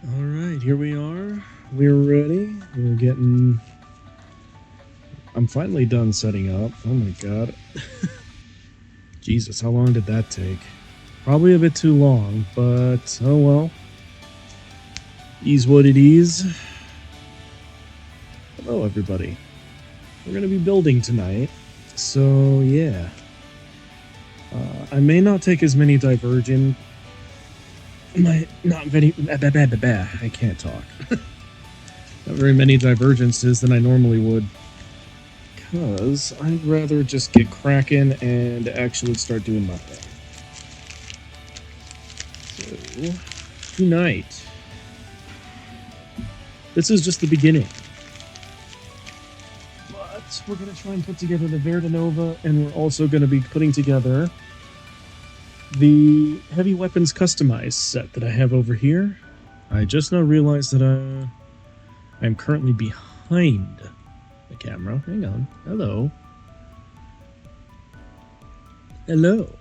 All right, here we are. We're ready. We're getting... I'm finally done setting up. Oh my god. Jesus, how long did that take? Probably a bit too long, but oh well. Is what it is. Hello, everybody. We're going to be building tonight, so yeah. I may not take as many divergent... Not very... I can't talk. Not very many divergences than I normally would. Because I'd rather just get cracking and actually start doing my thing. So, tonight... This is just the beginning. But we're going to try and put together the Verdanova, and we're also going to be putting together the heavy weapons customized set that I have over here. I just now realized that I'm currently behind the camera. Hang on. Hello. Hello.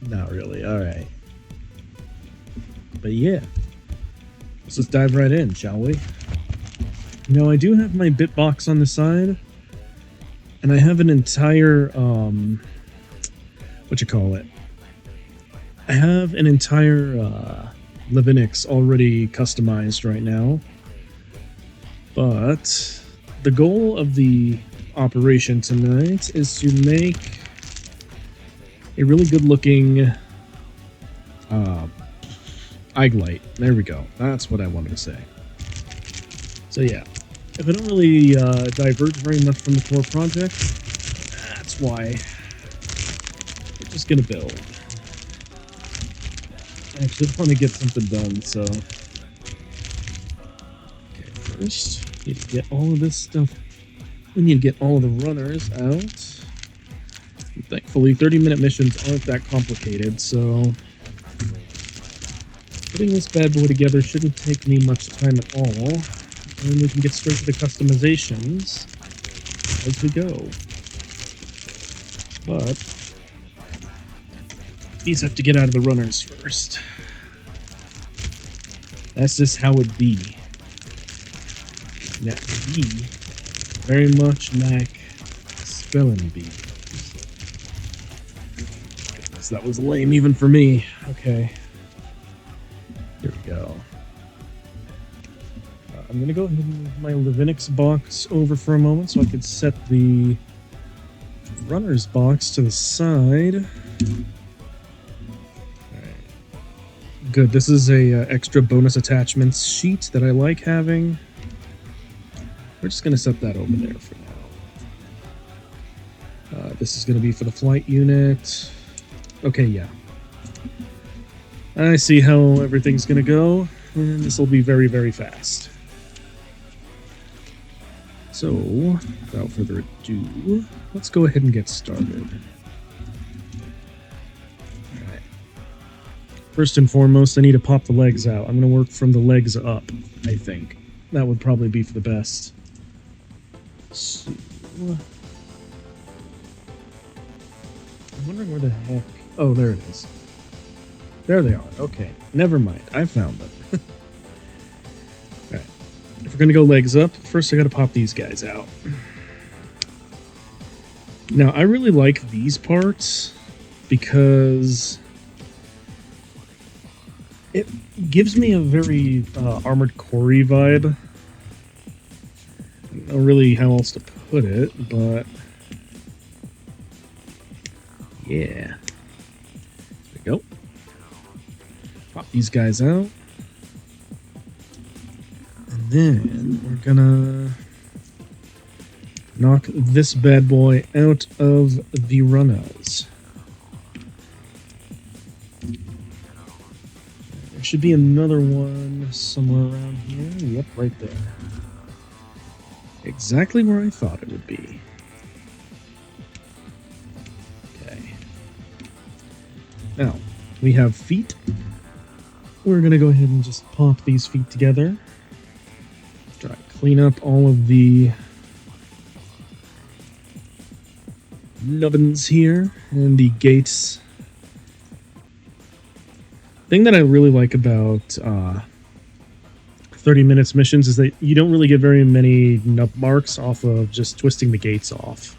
Not really. All right. But yeah. Let's just dive right in, shall we? Now, I do have my bitbox on the side, and I have an entire, I have an entire, Levinix already customized right now, but the goal of the operation tonight is to make a really good-looking, Eiglite. There we go. That's what I wanted to say. So yeah, if I don't really diverge very much from the core project, that's why we're just gonna build. I actually want to get something done, so... Okay, first, need to get all of this stuff. We need to get all of the runners out. And thankfully, 30-minute missions aren't that complicated, so... Putting this bad boy together shouldn't take me much time at all. And we can get straight to the customizations as we go. But these have to get out of the runners first. That's just how it be. That be very much like spelling bee. Goodness, that was lame even for me. Okay. Here we go. I'm going to go ahead and move my Levinix box over for a moment so I can set the runner's box to the side. Alright. Good, this is a extra bonus attachments sheet that I like having. We're just going to set that over there for now. This is going to be for the flight unit. Okay, yeah. I see how everything's going to go, and this will be very, very fast. So, without further ado, let's go ahead and get started. Alright. First and foremost, I need to pop the legs out. I'm going to work from the legs up, I think. That would probably be for the best. So, I'm wondering where the heck... Oh, there it is. There they are. Okay, never mind. I found them. Alright. If we're going to go legs up, first I got to pop these guys out. Now, I really like these parts because it gives me a very Armored Core-y vibe. I don't know really how else to put it, but yeah. There we go. Pop these guys out. And then we're gonna knock this bad boy out of the runners. There should be another one somewhere around here. Yep, right there. Exactly where I thought it would be. Okay. Now, we have feet. We're going to go ahead and just pop these feet together. Try to clean up all of the nubbins here and the gates. Thing that I really like about 30 minutes missions is that you don't really get very many nub marks off of just twisting the gates off.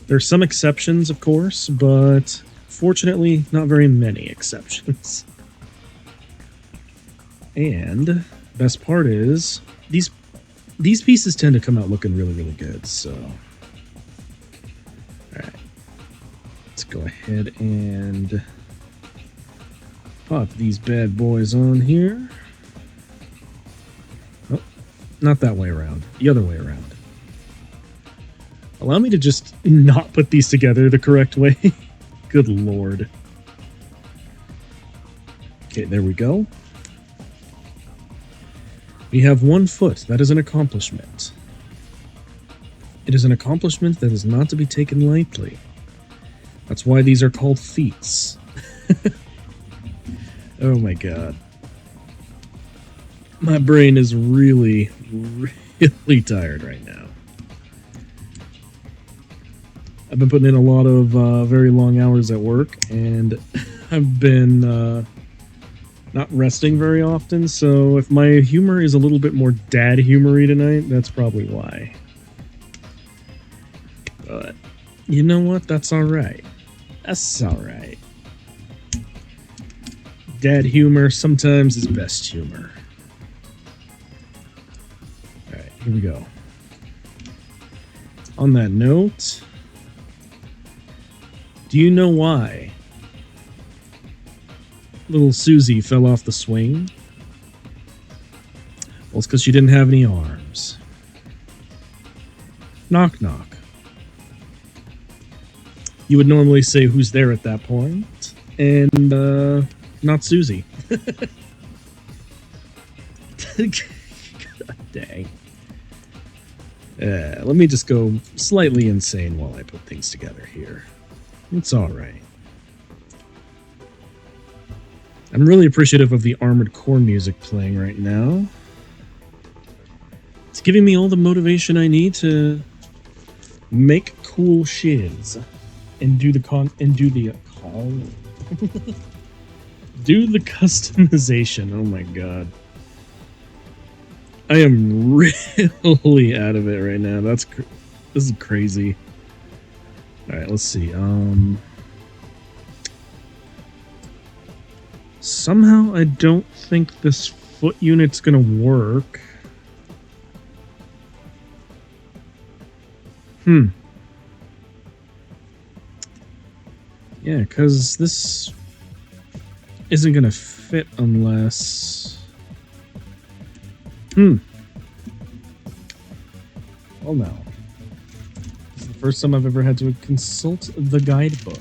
There's some exceptions, of course, but fortunately, not very many exceptions. And best part is these pieces tend to come out looking really, really good. So, all right, let's go ahead and pop these bad boys on here. Oh, not that way around. The other way around. Allow me to just not put these together the correct way. Good lord. Okay, there we go. We have 1 foot. That is an accomplishment. It is an accomplishment that is not to be taken lightly. That's why these are called feats. Oh my god. My brain is really, really tired right now. I've been putting in a lot of very long hours at work, and I've been not resting very often, so if my humor is a little bit more dad humory tonight, that's probably why. But you know what? That's alright. That's alright. Dad humor sometimes is best humor. Alright, here we go. On that note, do you know why little Susie fell off the swing? Well, it's because she didn't have any arms. Knock, knock. You would normally say who's there at that point, and not Susie. God dang. Let me just go slightly insane while I put things together here. It's alright. I'm really appreciative of the Armored Core music playing right now. It's giving me all the motivation I need to make cool shiz and do the do the customization. Oh my god. I am really out of it right now. This is crazy. All right, let's see. Somehow I don't think this foot unit's gonna work. Yeah, because this isn't gonna fit unless... Oh no. This is the first time I've ever had to consult the guidebook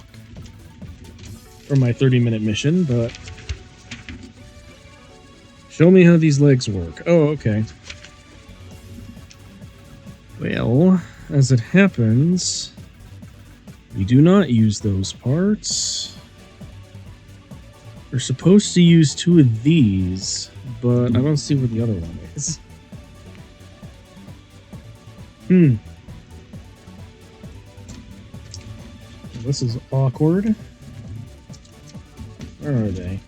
for my 30-minute mission, but... Show me how these legs work. Oh, okay. Well, as it happens, we do not use those parts. We're supposed to use 2 of these, but I don't see where the other one is. This is awkward. Where are they?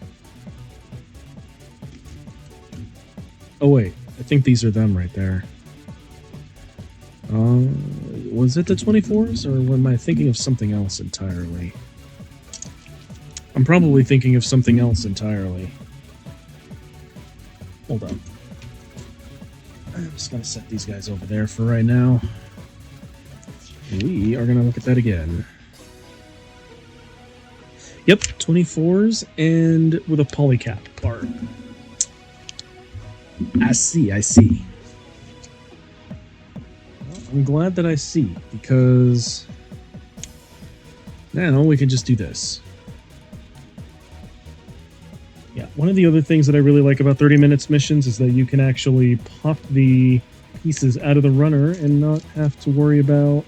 Oh wait, I think these are them right there. Was it the 24s, or am I thinking of something else entirely? I'm probably thinking of something else entirely. Hold on. I'm just gonna set these guys over there for right now. We are gonna look at that again. Yep, 24s and with a polycap part. I see. Well, I'm glad that I see, because now we can just do this. Yeah, one of the other things that I really like about 30 minutes missions is that you can actually pop the pieces out of the runner and not have to worry about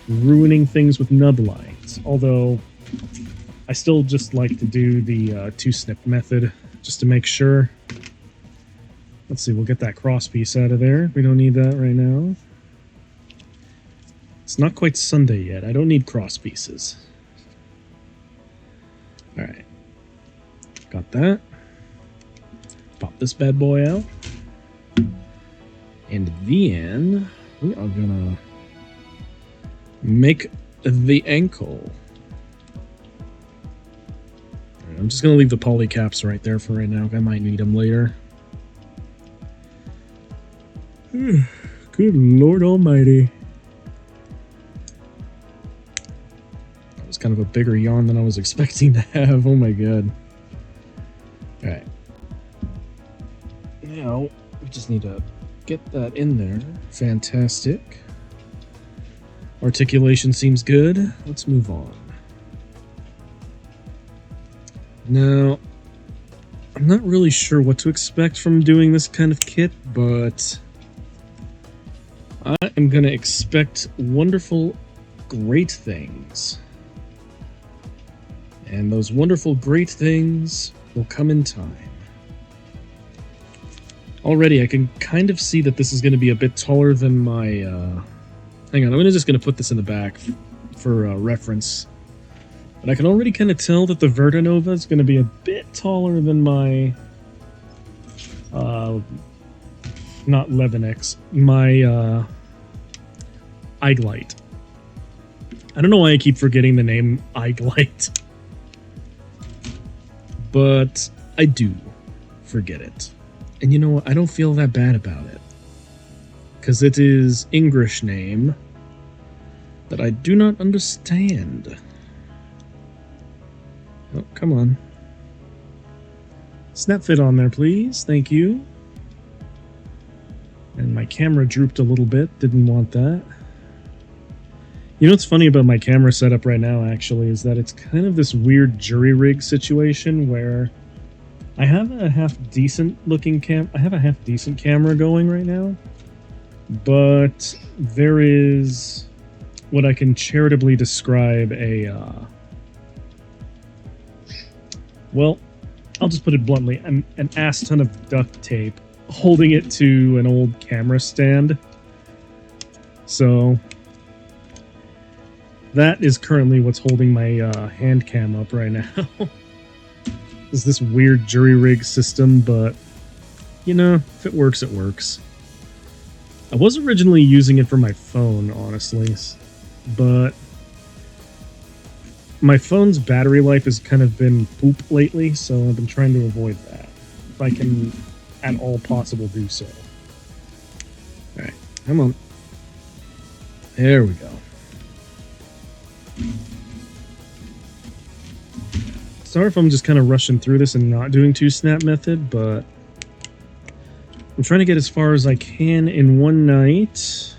ruining things with nub lines. Although, I still just like to do the 2-snip method, just to make sure. Let's see, we'll get that cross piece out of there. We don't need that right now. It's not quite Sunday yet. I don't need cross pieces. Alright. Got that. Pop this bad boy out. And then we are gonna make the ankle. Right, I'm just gonna leave the poly caps right there for right now. I might need them later. Good Lord Almighty. That was kind of a bigger yawn than I was expecting to have. Oh my god. Alright. Now, we just need to get that in there. Fantastic. Articulation seems good. Let's move on. Now, I'm not really sure what to expect from doing this kind of kit, but I am going to expect wonderful, great things. And those wonderful, great things will come in time. Already, I can kind of see that this is going to be a bit taller than my... Hang on, I'm just going to put this in the back for reference. But I can already kind of tell that the Verdanova is going to be a bit taller than my... not Levinex. My Eiglite. I don't know why I keep forgetting the name Eiglite. But I do forget it. And you know what? I don't feel that bad about it. Because it is English name that I do not understand. Oh, come on. Snap fit on there, please. Thank you. And my camera drooped a little bit. Didn't want that. You know what's funny about my camera setup right now, actually, is that it's kind of this weird jury rig situation where I have a half-decent looking camera going right now, but there is what I can charitably describe a, well, I'll just put it bluntly, an ass ton of duct tape holding it to an old camera stand. So that is currently what's holding my hand cam up right now. Is this weird jury rig system, but you know, if it works, it works. I was originally using it for my phone, honestly, but my phone's battery life has kind of been poop lately, so I've been trying to avoid that. If I can at all possible do so. Alright, come on. There we go. Sorry if I'm just kind of rushing through this and not doing two-snap method, but I'm trying to get as far as I can in one night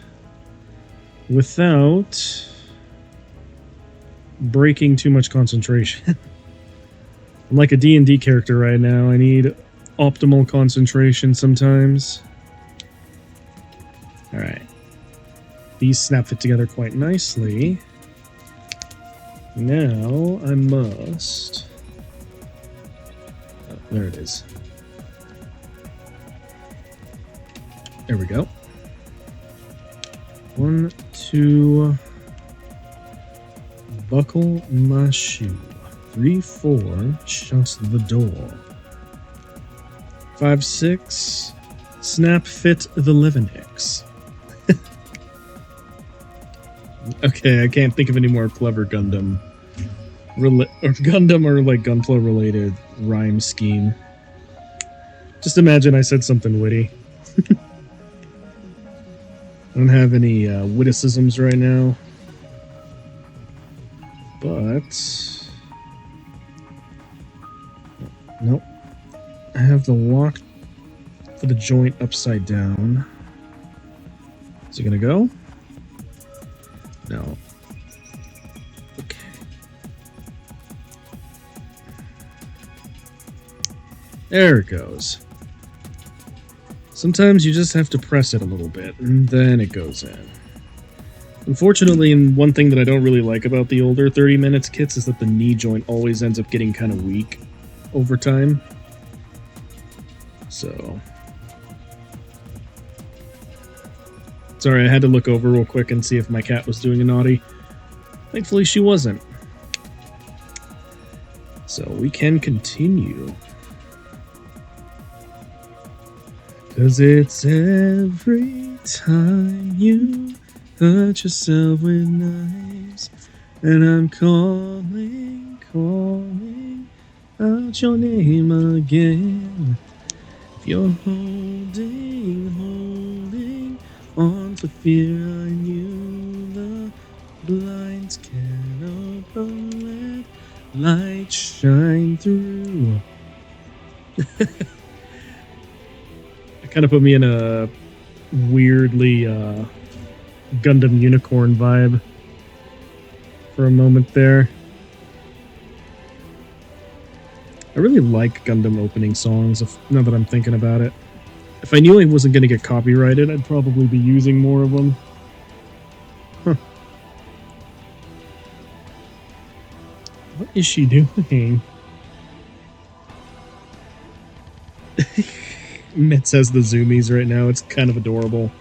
without breaking too much concentration. I'm like a D&D character right now. I need optimal concentration sometimes. Alright. These snap fit together quite nicely. Now I must... Oh, there it is. There we go. 1, 2... Buckle my shoe. 3, 4, shut the door. 5, 6, snap fit the Levinex. Okay, I can't think of any more clever Gundam or like Gunpla related rhyme scheme. Just imagine I said something witty. I don't have any witticisms right now. But nope. I have the lock for the joint upside down. Is it gonna go? No. Okay. There it goes. Sometimes you just have to press it a little bit, and then it goes in. Unfortunately, and one thing that I don't really like about the older 30 Minutes kits is that the knee joint always ends up getting kind of weak over time. So... Sorry, I had to look over real quick and see if my cat was doing a naughty. Thankfully, she wasn't. So we can continue. 'Cause it's every time you hurt yourself with knives, and I'm calling, calling out your name again. If you're holding, holding on for fear, I knew the blinds can open, let light shine through. It kind of put me in a weirdly Gundam Unicorn vibe for a moment there. I really like Gundam opening songs, now that I'm thinking about it. If I knew I wasn't going to get copyrighted, I'd probably be using more of them. Huh. What is she doing? Mitz has the zoomies right now. It's kind of adorable.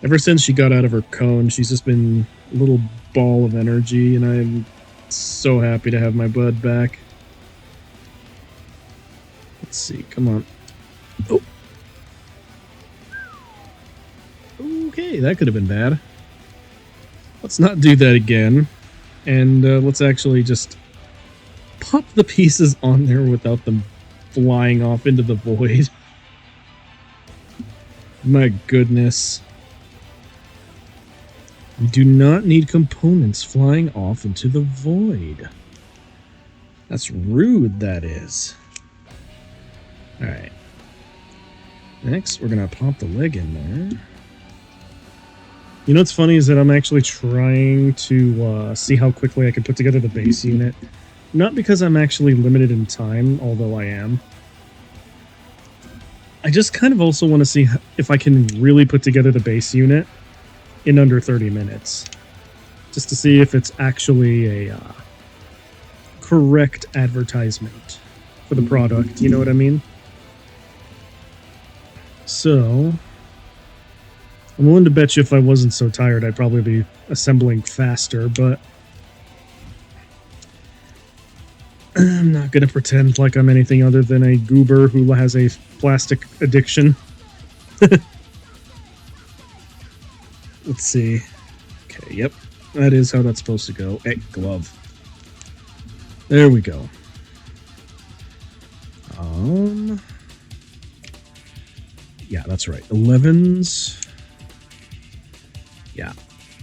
Ever since she got out of her cone, she's just been a little ball of energy, and I'm so happy to have my bud back. Let's see, come on. Oh. Okay, that could have been bad. Let's not do that again. And let's actually just pop the pieces on there without them flying off into the void. My goodness. We do not need components flying off into the void. That's rude, that is. Alright. Next, we're going to pop the leg in there. You know what's funny is that I'm actually trying to see how quickly I can put together the base unit. Not because I'm actually limited in time, although I am. I just kind of also want to see if I can really put together the base unit in under 30 minutes. Just to see if it's actually a correct advertisement for the product, you know what I mean? So, I'm willing to bet you if I wasn't so tired, I'd probably be assembling faster, but I'm not going to pretend like I'm anything other than a goober who has a plastic addiction. Let's see. Okay, yep. That is how that's supposed to go. Hey, glove. There we go. Yeah, that's right. 11s. Yeah.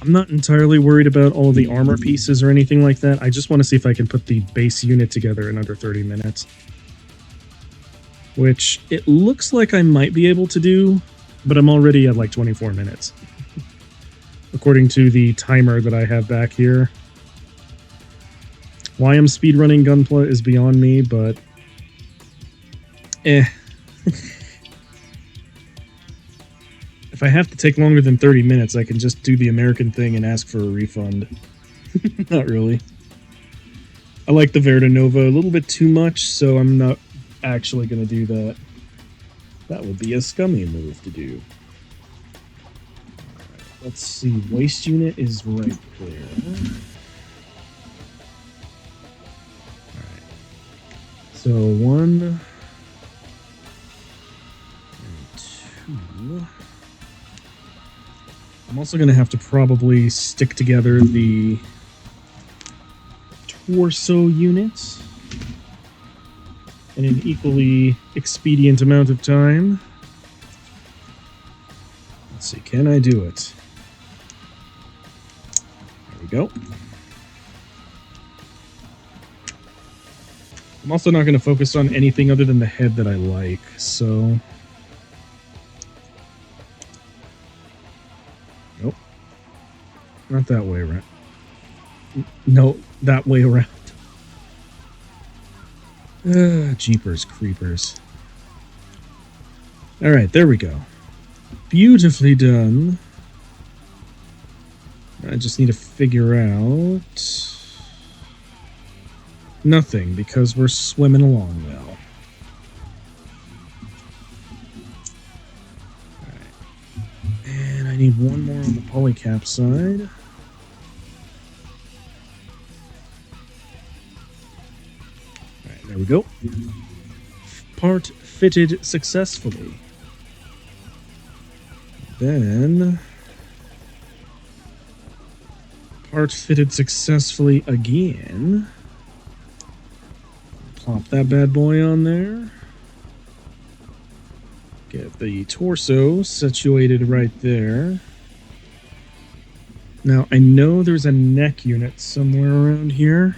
I'm not entirely worried about all the armor pieces or anything like that. I just want to see if I can put the base unit together in under 30 minutes. Which, it looks like I might be able to do, but I'm already at like 24 minutes. According to the timer that I have back here. Why I'm speedrunning Gunpla is beyond me, but... If I have to take longer than 30 minutes, I can just do the American thing and ask for a refund. Not really. I like the Verda Nova a little bit too much, so I'm not actually going to do that. That would be a scummy move to do. Right, let's see. Waste unit is right there. Alright. So 1 and 2... I'm also going to have to probably stick together the torso units in an equally expedient amount of time. Let's see, can I do it? There we go. I'm also not going to focus on anything other than the head that I like, so... Nope. Not that way around. No, that way around. Jeepers creepers. Alright, there we go. Beautifully done. I just need to figure out... nothing, because we're swimming along well. Alright. And I need one more on the polycap side. Alright, there we go. Part fitted successfully. Then part fitted successfully again. Plop that bad boy on there. Get the torso situated right there. Now, I know there's a neck unit somewhere around here.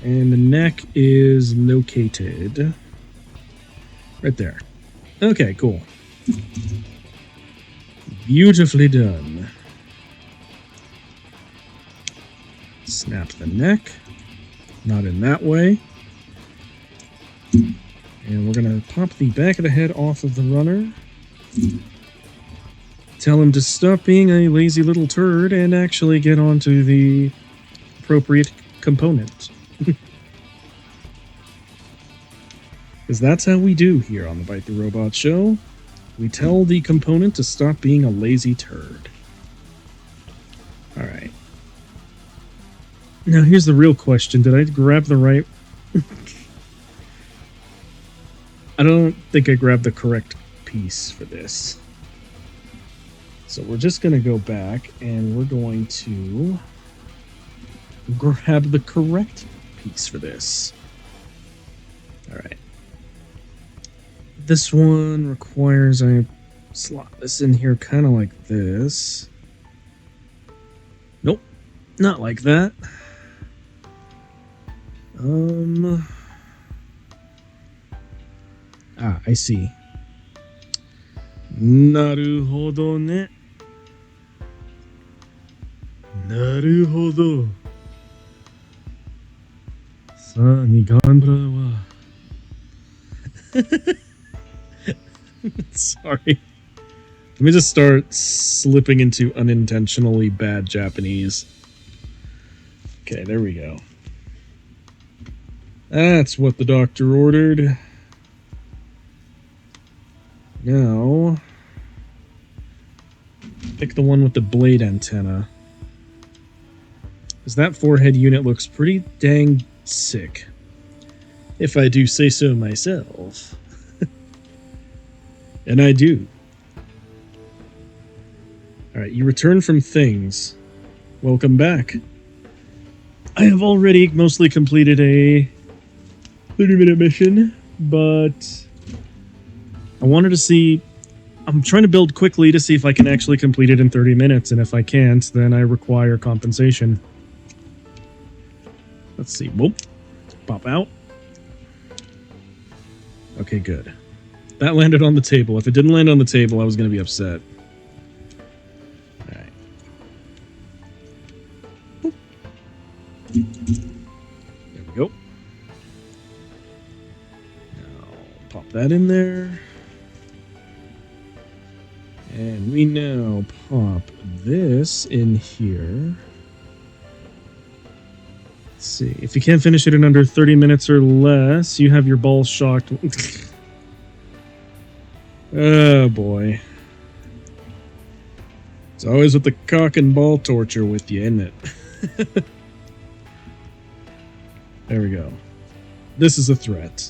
And the neck is located right there. Okay, cool. Beautifully done. Snap the neck. Not in that way. And we're going to pop the back of the head off of the runner. Tell him to stop being a lazy little turd and actually get onto the appropriate component. Because that's how we do here on the Bite the Robot Show. We tell the component to stop being a lazy turd. Alright. Now here's the real question. Did I grab the right... I don't think I grabbed the correct piece for this. So we're just going to go back and we're going to grab the correct piece for this. Alright. This one requires I slot this in here kind of like this. Nope, not like that. I see. Naruhodo ne. Naruhodo. Sa niganbara wa. Sorry. Let me just start slipping into unintentionally bad Japanese. Okay, there we go. That's what the doctor ordered. Now, pick the one with the blade antenna. Because that forehead unit looks pretty dang sick. If I do say so myself. And I do. Alright, you return from things. Welcome back. I have already mostly completed a 30-minute mission, but I wanted to see... I'm trying to build quickly to see if I can actually complete it in 30 minutes, and if I can't, then I require compensation. Let's see. Whoop. Pop out. Okay, good. That landed on the table. If it didn't land on the table, I was going to be upset. Alright. There we go. Now, pop that in there. And we now pop this in here. Let's see. If you can't finish it in under 30 minutes or less, you have your balls shocked. Oh boy. It's always with the cock and ball torture with you, isn't it? There we go. This is a threat.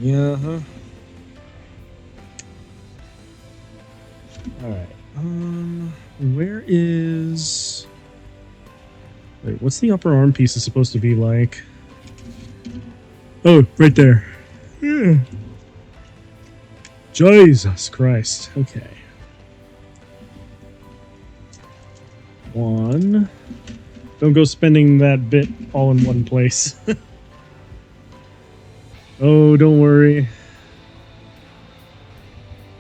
Yeah, huh? Alright. Where is... Wait, what's the upper arm piece is supposed to be like? Oh, right there. Yeah. Jesus Christ. Okay. One. Don't go spending that bit all in one place. Oh, don't worry.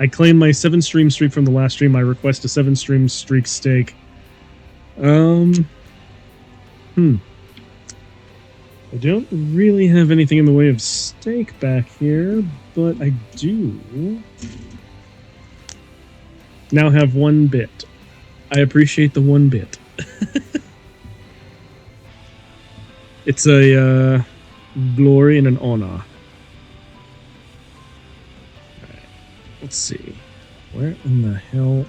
I claim my 7-stream streak from the last stream. I request a 7-stream streak steak. I don't really have anything in the way of steak back here, but I do now have 1 bit. I appreciate the 1 bit. It's a glory and an honor. Alright, let's see. Where in the hell...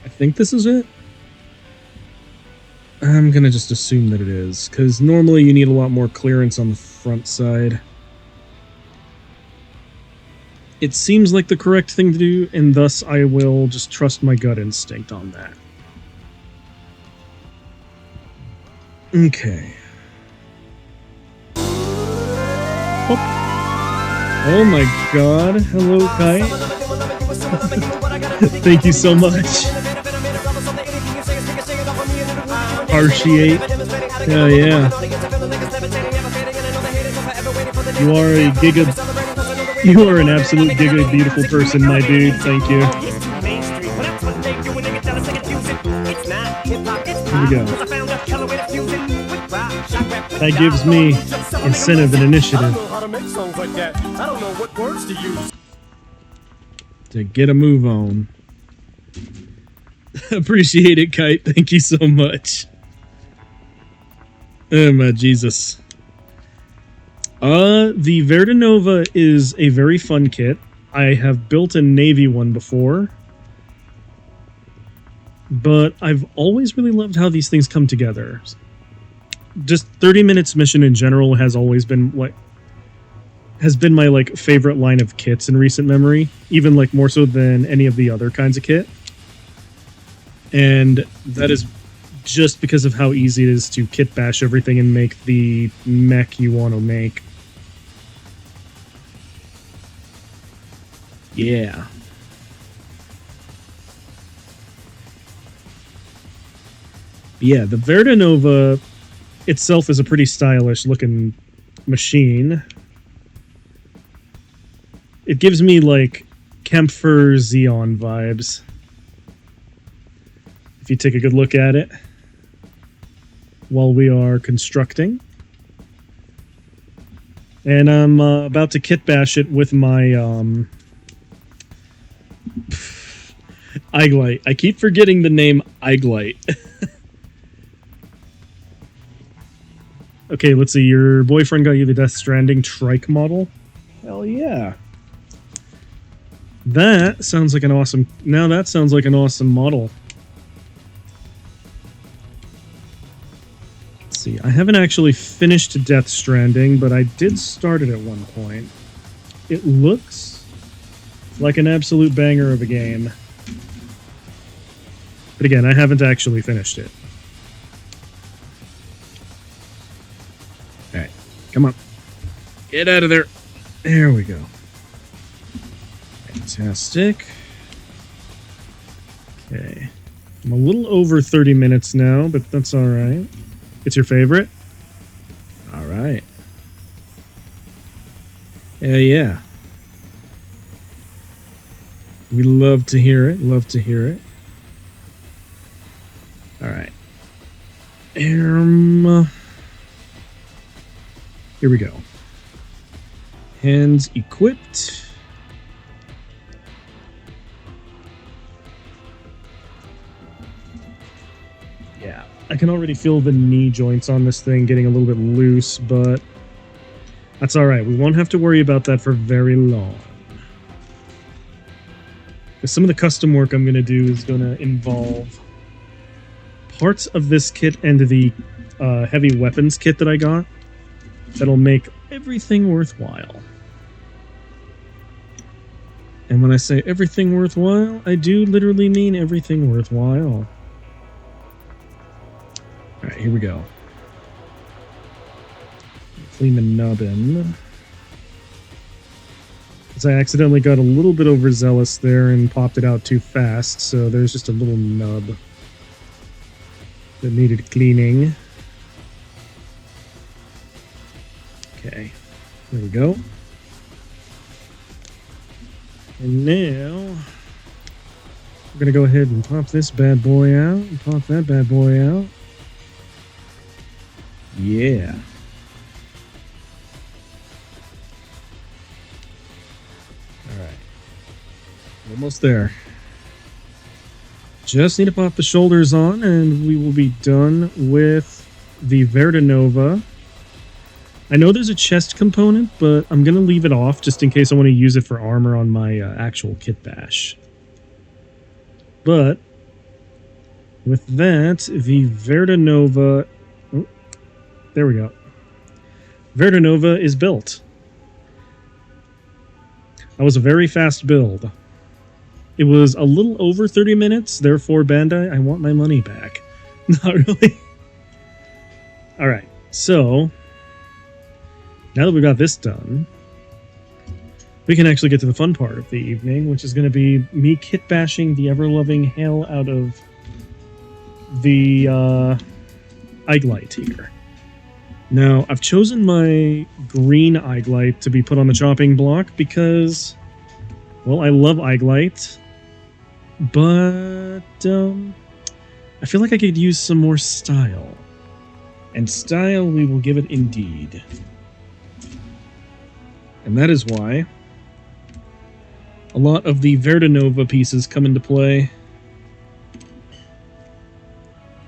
I think this is it. I'm gonna just assume that it is, because normally you need a lot more clearance on the front side. It seems like the correct thing to do, and thus I will just trust my gut instinct on that. Okay. Oh my god. Hello, Kai. Thank you so much. Appreciate. Hell yeah. You are a giga... You are an absolute giga beautiful person, my dude. Thank you. Here we go. That gives me incentive and initiative to get a move on. Appreciate it, Kite. Thank you so much. Oh my Jesus. The Verdanova is a very fun kit. I have built a Navy one before, but I've always really loved how these things come together. Just 30 Minutes mission in general has always been what has been my like favorite line of kits in recent memory, even like more so than any of the other kinds of kit. And that is just because of how easy it is to kit bash everything and make the mech you want to make. Yeah. Yeah, the Verdanova itself is a pretty stylish looking machine. It gives me like Kempfer Xeon vibes. If you take a good look at it while we are constructing. And I'm about to kit bash it with my Eiglite. I keep forgetting the name Eiglite. Okay, let's see. Your boyfriend got you the Death Stranding trike model? Hell yeah. That sounds like an awesome... Now that sounds like an awesome model. Let's see. I haven't actually finished Death Stranding, but I did start it at one point. It looks like an absolute banger of a game. But again, I haven't actually finished it. Alright, come on. Get out of there. There we go. Fantastic. Okay. I'm a little over 30 minutes now, but that's alright. It's your favorite? Alright. Yeah. We love to hear it. Love to hear it. Alright. Here we go. Hands equipped. Yeah, I can already feel the knee joints on this thing getting a little bit loose, but that's alright. We won't have to worry about that for very long. Because some of the custom work I'm going to do is going to involve parts of this kit and the heavy weapons kit that I got. That'll make everything worthwhile. And when I say everything worthwhile, I do literally mean everything worthwhile. Alright, here we go. Clean the nubbin. Because I accidentally got a little bit overzealous there and popped it out too fast, so there's just a little nub that needed cleaning. Okay, there we go. And now, we're going to go ahead and pop this bad boy out, and pop that bad boy out. Yeah. Alright. Almost there. Just need to pop the shoulders on, and we will be done with the Verdanova. I know there's a chest component, but I'm going to leave it off just in case I want to use it for armor on my actual kit bash. But With that, the Verdanova... Oh, there we go. Verdanova is built. That was a very fast build. It was a little over 30 minutes, therefore, Bandai, I want my money back. Not really. Alright, so... now that we got this done, we can actually get to the fun part of the evening, which is going to be me kit-bashing the ever-loving hell out of the Eiglite here. Now, I've chosen my green Eiglite to be put on the chopping block because, well, I love Eiglite, but I feel like I could use some more style. And style we will give it indeed. And that is why a lot of the Verdanova pieces come into play.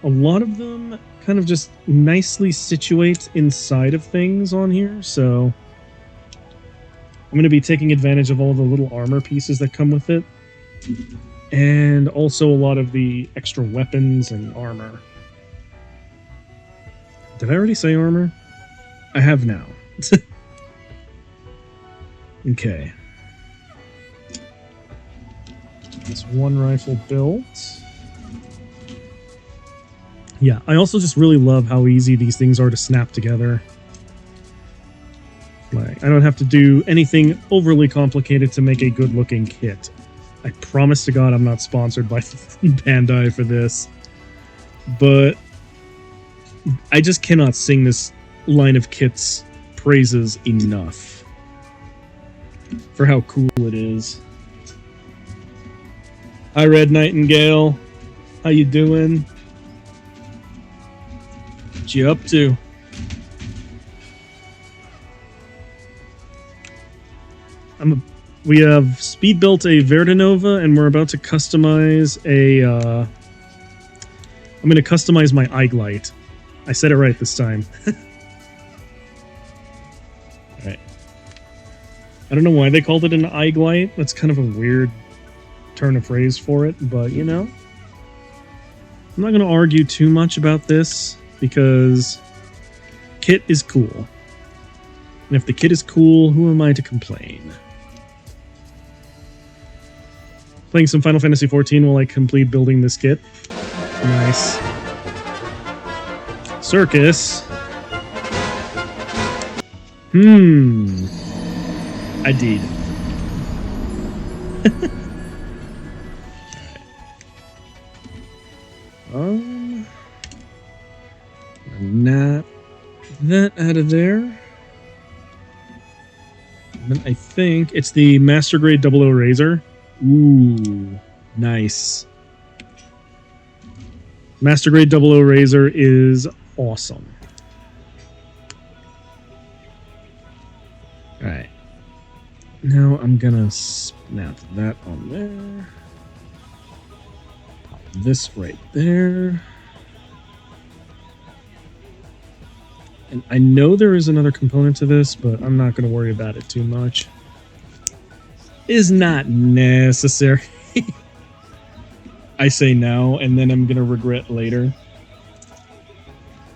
A lot of them kind of just nicely situate inside of things on here, so I'm going to be taking advantage of all the little armor pieces that come with it, and also a lot of the extra weapons and armor. Did I already say armor? I have now. Okay. This one rifle built. Yeah, I also just really love how easy these things are to snap together. Like, I don't have to do anything overly complicated to make a good-looking kit. I promise to God I'm not sponsored by Bandai for this. But I just cannot sing this line of kits praises enough for how cool it is. Hi, Red Nightingale. How you doing? What you up to? We have speed built a Verdanova, and we're about to customize a. I'm going to customize my Eiglite. I said it right this time. Alright. I don't know why they called it an Eiglite. That's kind of a weird turn of phrase for it, but you know. I'm not going to argue too much about this, because kit is cool. And if the kit is cool, who am I to complain? Playing some Final Fantasy XIV while I complete building this kit. Nice. Circus. I did. Not that out of there. And then I think it's the Master Grade 00 Razor. Ooh, nice. Master Grade 00 Razor is awesome. Alright. Now I'm gonna snap that on there. Pop this right there. And I know there is another component to this, but I'm not going to worry about it too much. Is not necessary. I say now, and then I'm going to regret later.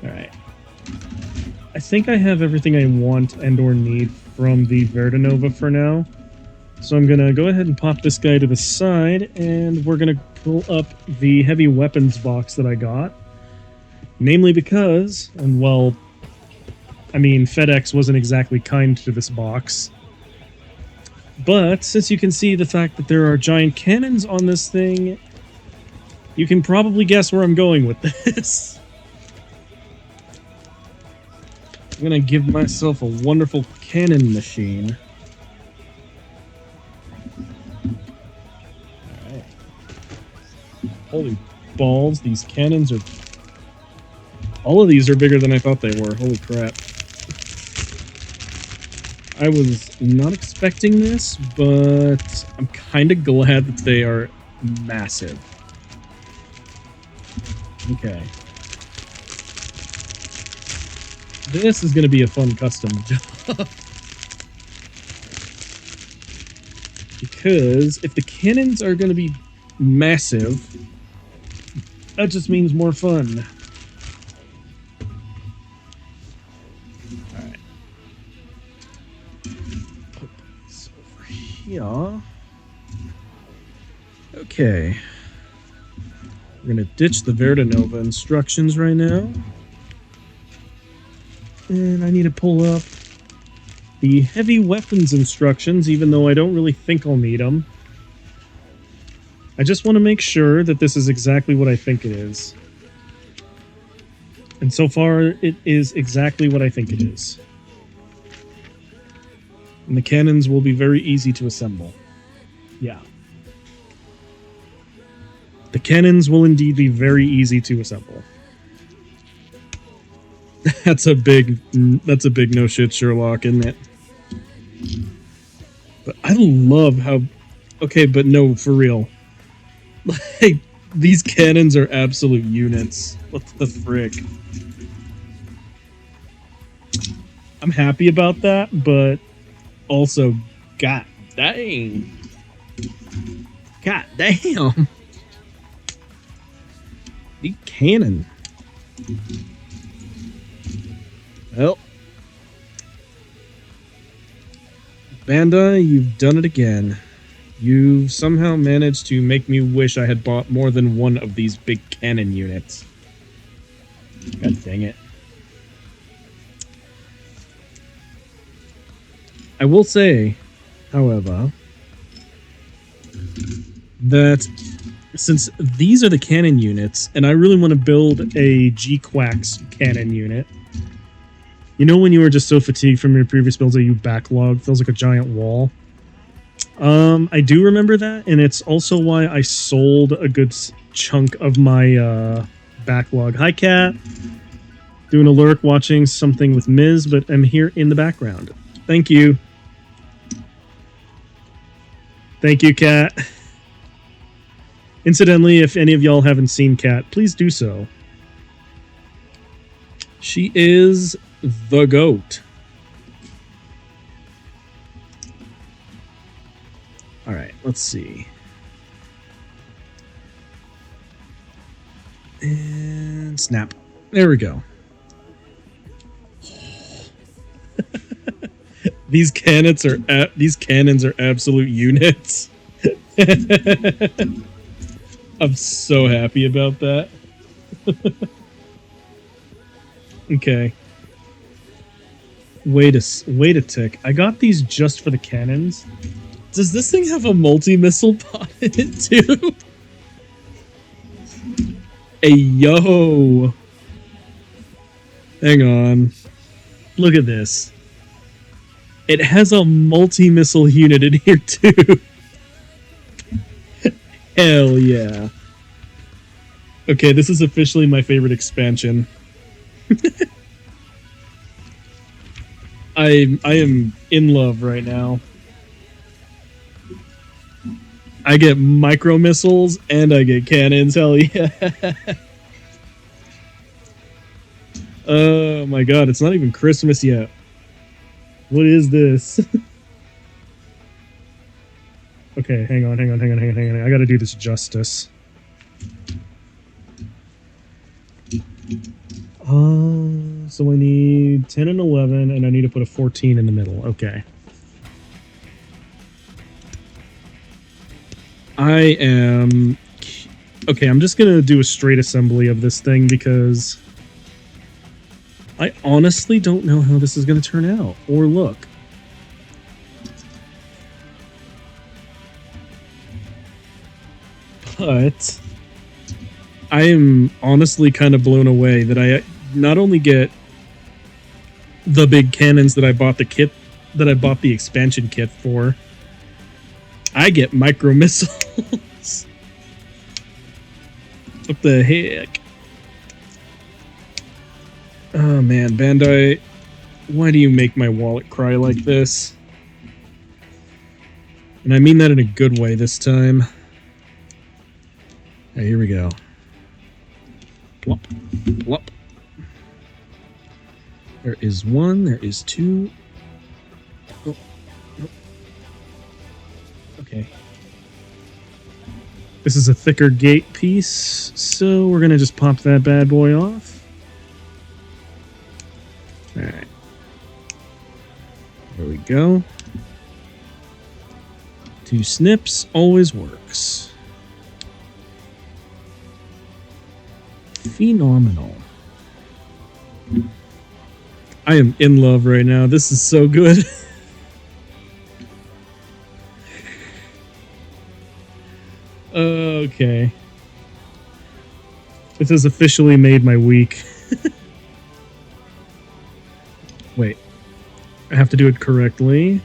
Alright. I think I have everything I want and or need from the Verdanova for now. So I'm going to go ahead and pop this guy to the side, and we're going to pull up the heavy weapons box that I got. Namely because, and well, I mean, FedEx wasn't exactly kind to this box. But since you can see the fact that there are giant cannons on this thing, you can probably guess where I'm going with this. I'm gonna give myself a wonderful cannon machine. Alright. Holy balls, these cannons are... all of these are bigger than I thought they were. Holy crap. I was not expecting this, but I'm kind of glad that they are massive. Okay. This is going to be a fun custom job. Because if the cannons are going to be massive, That just means more fun. Alright. Put this over here. Okay. We're going to ditch the Verdanova instructions right now. And I need to pull up the heavy weapons instructions, even though I don't really think I'll need them. I just want to make sure that this is exactly what I think it is. And so far, it is exactly what I think it is. And the cannons will be very easy to assemble. Yeah. The cannons will indeed be very easy to assemble. That's a big no shit Sherlock, isn't it? But I love how... Okay, but no, for real. Like, these cannons are absolute units. What the frick? I'm happy about that, but also, god dang. God damn. The cannon. Well, Bandai, you've done it again. You've somehow managed to make me wish I had bought more than one of these big cannon units. God dang it. I will say, however, that since these are the cannon units, and I really want to build a G-Quax cannon unit, you know when you were just so fatigued from your previous builds that you backlog, feels like a giant wall? I do remember that, and it's also why I sold a good chunk of my backlog. Hi, Cat. Doing a lurk, watching something with Miz, but I'm here in the background. Thank you. Thank you, Cat. Incidentally, if any of y'all haven't seen Cat, please do so. She is the GOAT. Alright, let's see. And snap. There we go. These cannons are absolute units. I'm so happy about that. Okay. Wait a tick. I got these just for the cannons. Does this thing have a multi-missile pod in it too? Hey, yo! Hang on. Look at this. It has a multi-missile unit in here too. Hell yeah. Okay, this is officially my favorite expansion. I am in love right now. I get micro missiles and I get cannons. Hell yeah! Oh my god! It's not even Christmas yet. What is this? Okay, hang on. I gotta do this justice. So I need 10 and 11, and I need to put a 14 in the middle. Okay. Okay, I'm just gonna do a straight assembly of this thing because I honestly don't know how this is gonna turn out or look. But I am honestly kind of blown away that I not only get the big cannons that I bought the expansion kit for, I get micro missiles. What the heck? Oh man, Bandai, why do you make my wallet cry like this? And I mean that in a good way this time. Okay, here we go. Plop, plop. There is one, there is two. Oh, oh. Okay. This is a thicker gate piece, so we're going to just pop that bad boy off. Alright. There we go. 2 snips always works. Phenomenal. I am in love right now. This is so good. Okay. This has officially made my week. Wait. I have to do it correctly.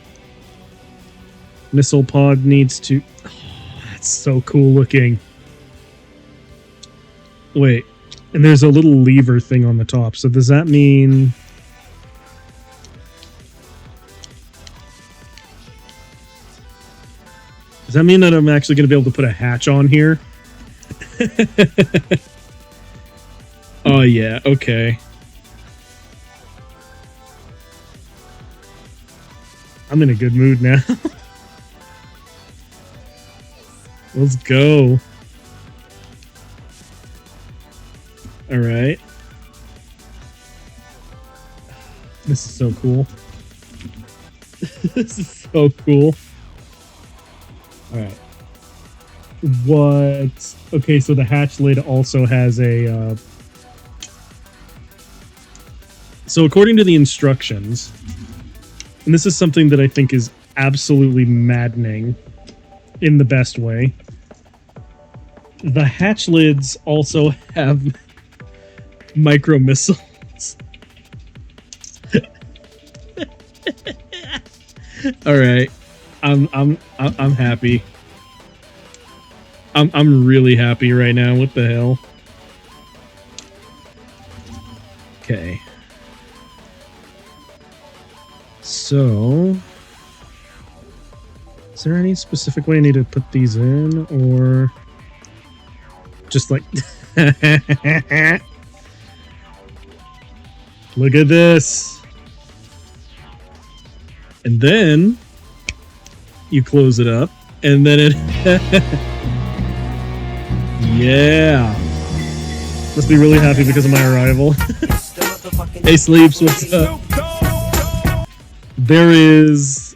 Missile pod needs to... Oh, that's so cool looking. Wait. And there's a little lever thing on the top. So does that mean... Does that mean that I'm actually going to be able to put a hatch on here? Oh, yeah. Okay. I'm in a good mood now. Let's go. All right. This is so cool. This is so cool. All right. What? Okay, so the hatch lid also has a... So according to the instructions, and this is something that I think is absolutely maddening in the best way, the hatch lids also have micro missiles. All right. I'm happy. I'm really happy right now. What the hell? Okay. So, is there any specific way I need to put these in, or just like... Look at this! And then you close it up, and then it... Yeah! Must be really happy because of my arrival. Hey Sleeps, what's up? There is...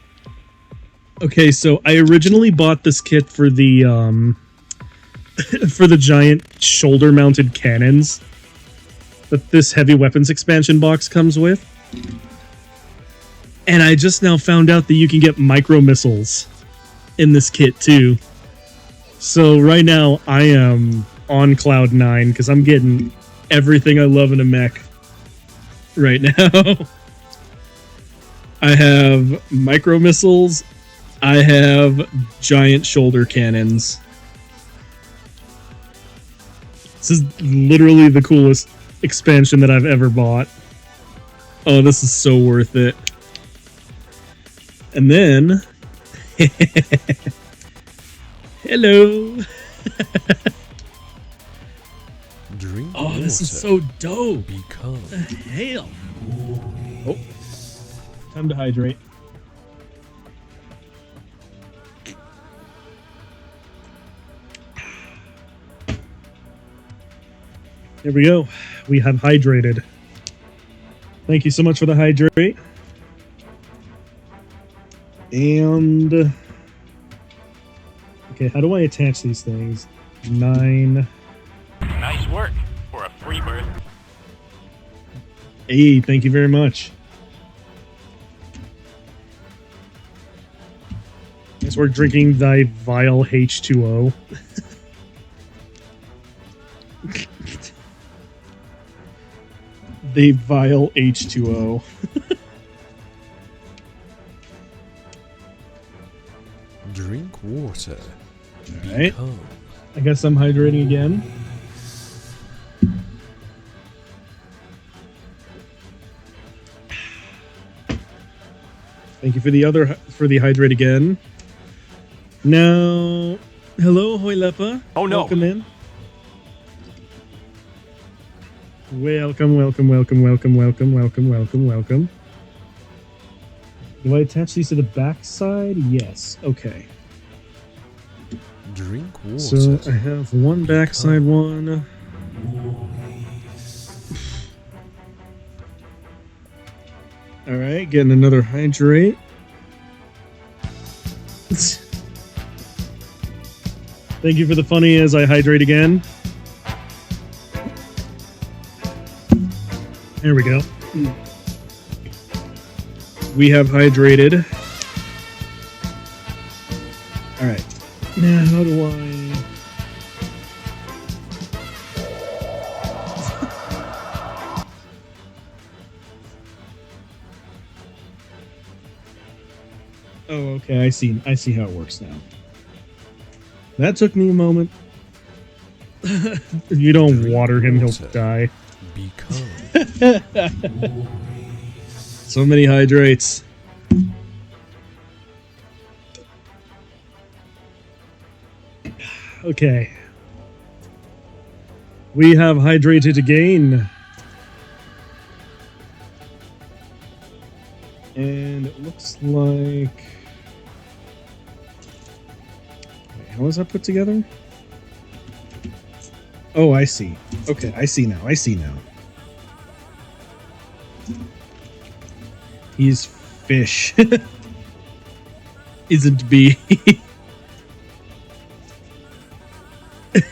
Okay, so I originally bought this kit for the, for the giant shoulder-mounted cannons that this heavy weapons expansion box comes with. And I just now found out that you can get micro missiles in this kit too. So right now I am on cloud 9 because I'm getting everything I love in a mech right now. I have micro missiles. I have giant shoulder cannons. This is literally the coolest expansion that I've ever bought. Oh, this is so worth it. And then... Hello! Drink oh, this is so dope! Become. What the hell? Oh. Time to hydrate. There we go. We have hydrated. Thank you so much for the hydrate. And... Okay, how do I attach these things? 9... Nice work for a free birth. Hey, thank you very much. Guess we're drinking thy vile H2O. The vile H2O. Drink water. Alright. Become. I guess I'm hydrating again. Thank you for the hydrate again. Now, hello, Hoilepa. Oh no! Welcome in. Welcome, welcome, welcome, welcome, welcome, welcome, welcome, welcome. Do I attach these to the back side? Yes. Okay. Drink water. So I have one backside one. Alright, getting another hydrate. Thank you for the funny as I hydrate again. There we go. We have hydrated. Alright. Now, how do I... Oh, okay, I see how it works now. That took me a moment. If you don't water him, he'll die. Become. So many hydrates. Okay. We have hydrated again. And it looks like... Wait, how was that put together? Oh, I see. Okay, I see now. He's fish. Isn't bee. Look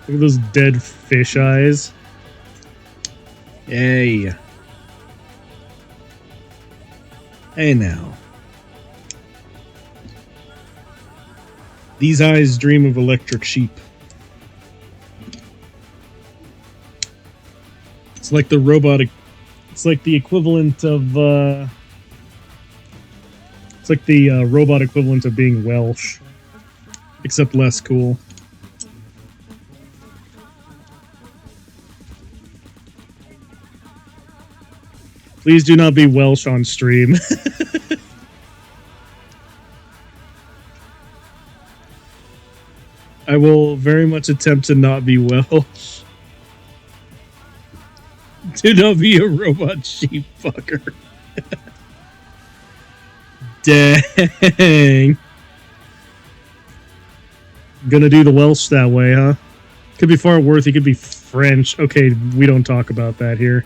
at those dead fish eyes. Yay. Hey now. These eyes dream of electric sheep. It's like the robotic... It's like the equivalent of... It's like the robot equivalent of being Welsh. Except less cool. Please do not be Welsh on stream. I will very much attempt to not be Welsh. Do not be a robot sheep fucker. Dang. Gonna do the Welsh that way, huh? Could be far worse. He could be French. Okay, we don't talk about that here.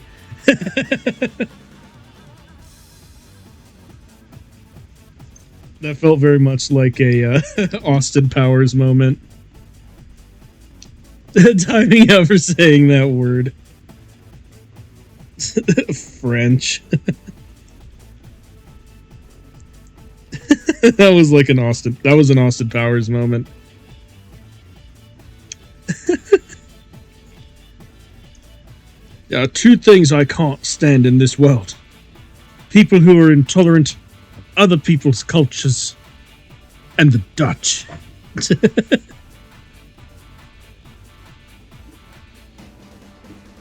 That felt very much like a Austin Powers moment. Timing out for saying that word. French. That was like an Austin. That was an Austin Powers moment. There are two things I can't stand in this world: people who are intolerant, other people's cultures, and the Dutch.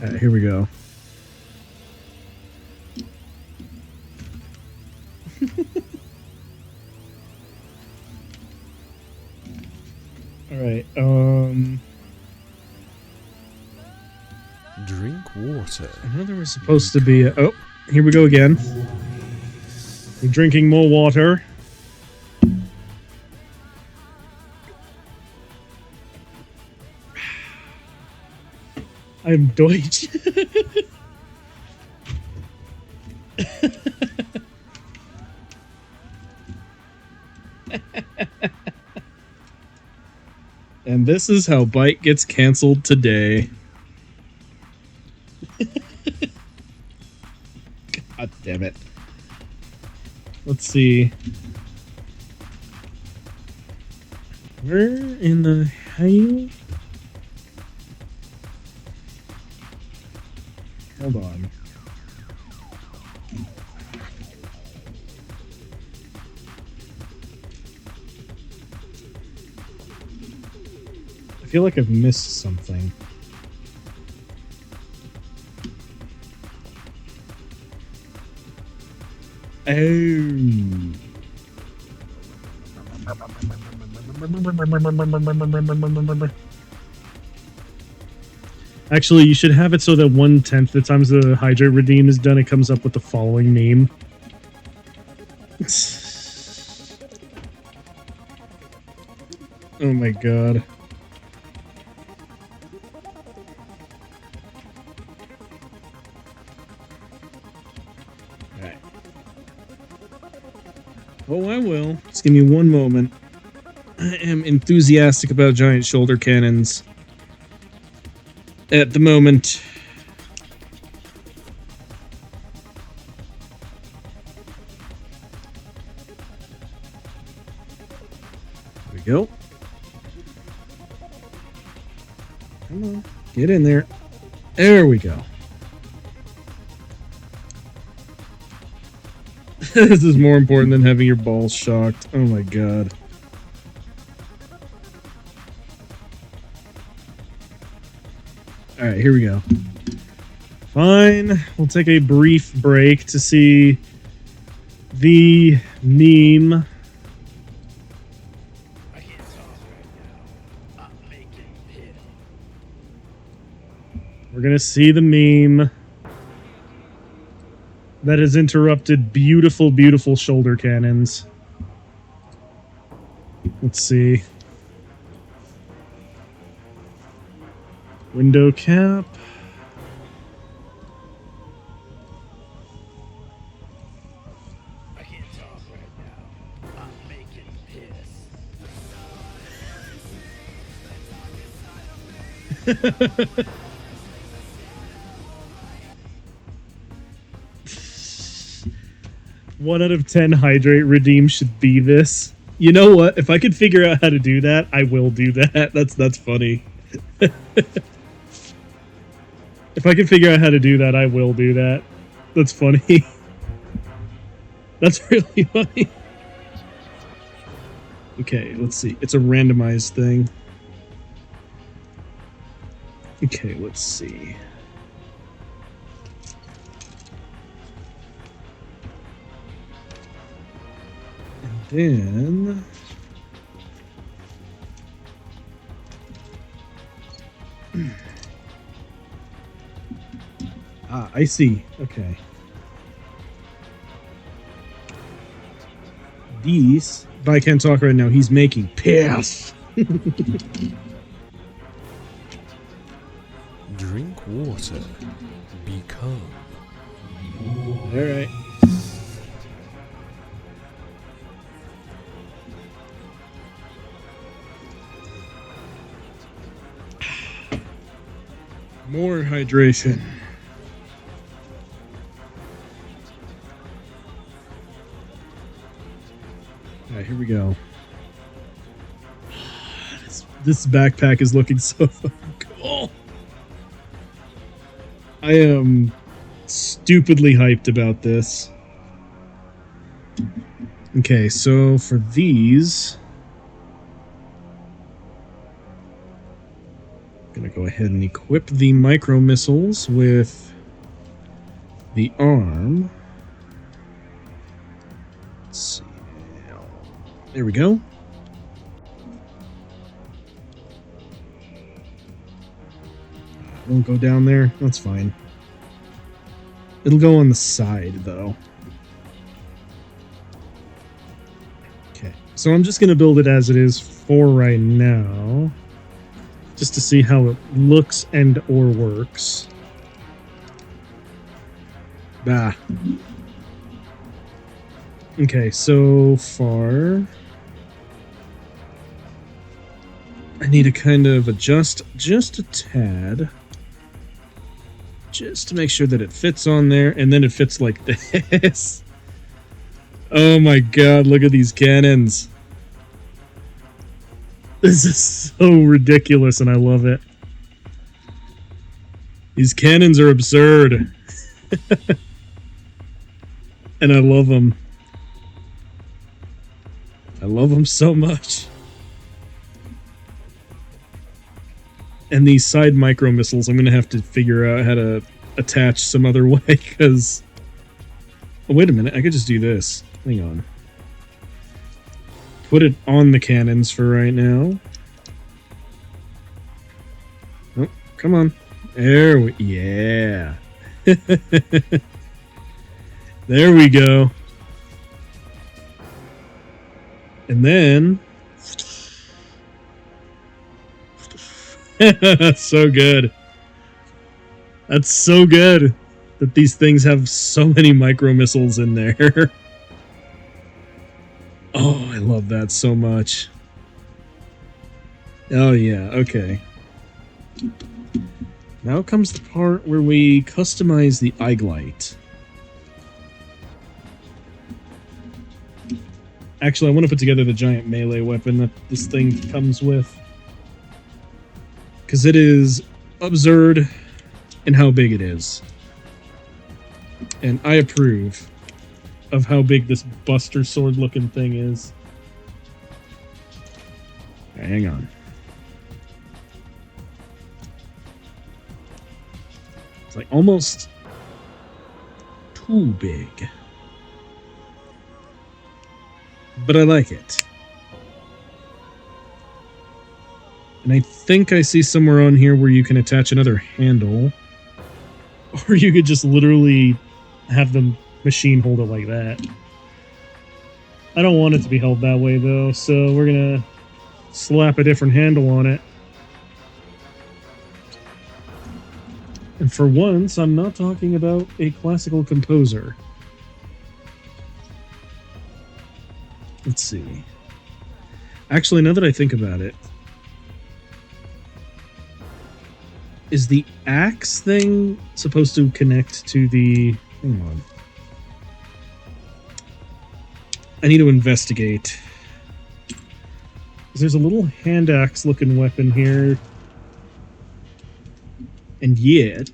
Alright, here we go. Alright, Drink water. I know there was supposed to be a... Oh, here we go again. We're drinking more water. I'm Deutsch. And this is how Byte gets canceled today. God damn it. Let's see. Where in the hell? Hold on. I feel like I've missed something. Oh. Actually, you should have it so that 1/10 the times the hydrate redeem is done, it comes up with the following meme. Oh my god. Alright. Oh, I will. Just give me one moment. I am enthusiastic about giant shoulder cannons. At the moment. There we go. Come on. Get in there. There we go. This is more important than having your balls shocked. Oh my god. Alright, here we go. Fine. We'll take a brief break to see the meme. We're gonna see the meme that has interrupted beautiful, beautiful shoulder cannons. Let's see. Window cap. I can't talk right now. I'm making piss. 1 out of 10 hydrate redeem should be this. You know what? If I could figure out how to do that, I will do that. That's funny. If I can figure out how to do that, I will do that. That's funny. That's really funny. Okay, let's see. It's a randomized thing. Okay, let's see. And then... Ah, I see. Okay. These... But I can't talk right now. He's making piss. Drink water. Be calm. Alright. More hydration. Alright, here we go. This backpack is looking so fucking cool. I am stupidly hyped about this. Okay, so for these... Gonna go ahead and equip the micro missiles with the arm. Let's see. There we go. Won't go down there. That's fine. It'll go on the side, though. Okay. So I'm just gonna build it as it is for right now. Just to see how it looks and or works. Bah. Okay, so far... I need to kind of adjust just a tad. Just to make sure that it fits on there, and then it fits like this. Oh my god, look at these cannons. This is so ridiculous, and I love it. These cannons are absurd. And I love them. I love them so much. And these side micro missiles, I'm going to have to figure out how to attach some other way, because... Oh, wait a minute, I could just do this. Hang on. Put it on the cannons for right now. Oh, come on. There we... Yeah. There we go. And then... So good. That's so good that these things have so many micro missiles in there. Oh, I love that so much. Oh yeah, okay. Now comes the part where we customize the Eyelight. Actually, I want to put together the giant melee weapon that this thing comes with. Because it is absurd in how big it is. And I approve of how big this Buster Sword looking thing is. Right, hang on. It's like almost too big. But I like it. And I think I see somewhere on here where you can attach another handle. Or you could just literally have the machine hold it like that. I don't want it to be held that way though, so we're gonna slap a different handle on it. And for once, I'm not talking about a classical composer. Let's see. Actually, now that I think about it, is the axe thing supposed to connect to the... Hang on. I need to investigate. There's a little hand axe looking weapon here. And yet...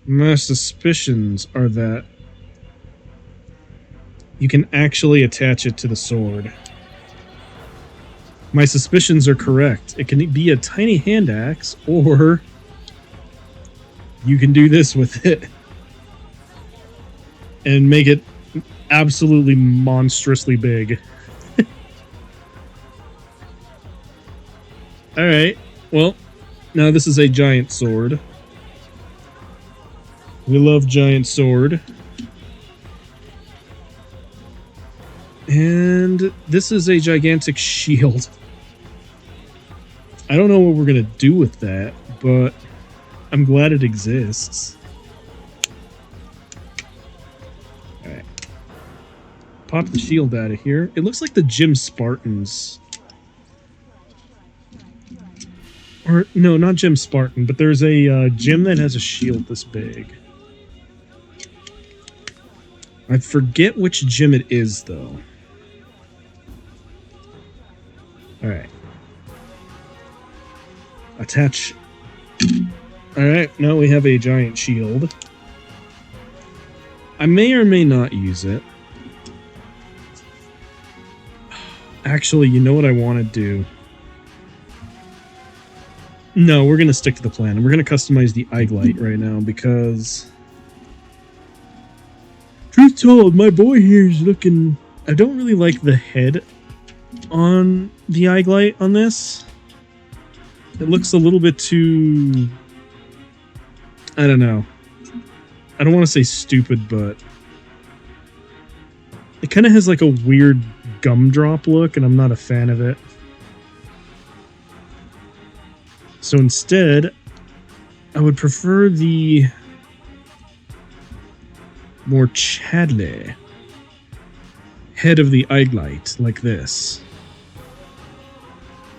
my suspicions are that you can actually attach it to the sword. My suspicions are correct. It can be a tiny hand axe, or you can do this with it and make it absolutely monstrously big. Alright, well, now this is a giant sword. We love giant sword. And this is a gigantic shield. I don't know what we're going to do with that, but I'm glad it exists. Alright. Pop the shield out of here. It looks like the Gym Spartans. Or, no, not Gym Spartan, but there's a gym that has a shield this big. I forget which gym it is, though. Alright. Attach. Alright, now we have a giant shield. I may or may not use it. Actually, you know what I want to do? No, we're going to stick to the plan. And we're going to customize the Eyelight right now because... truth told, my boy here is looking... I don't really like the head on the Eyelight on this. It looks a little bit too... I don't know. I don't want to say stupid, but... it kind of has like a weird gumdrop look, and I'm not a fan of it. So instead, I would prefer the more Chadley head of the Eyelight, like this.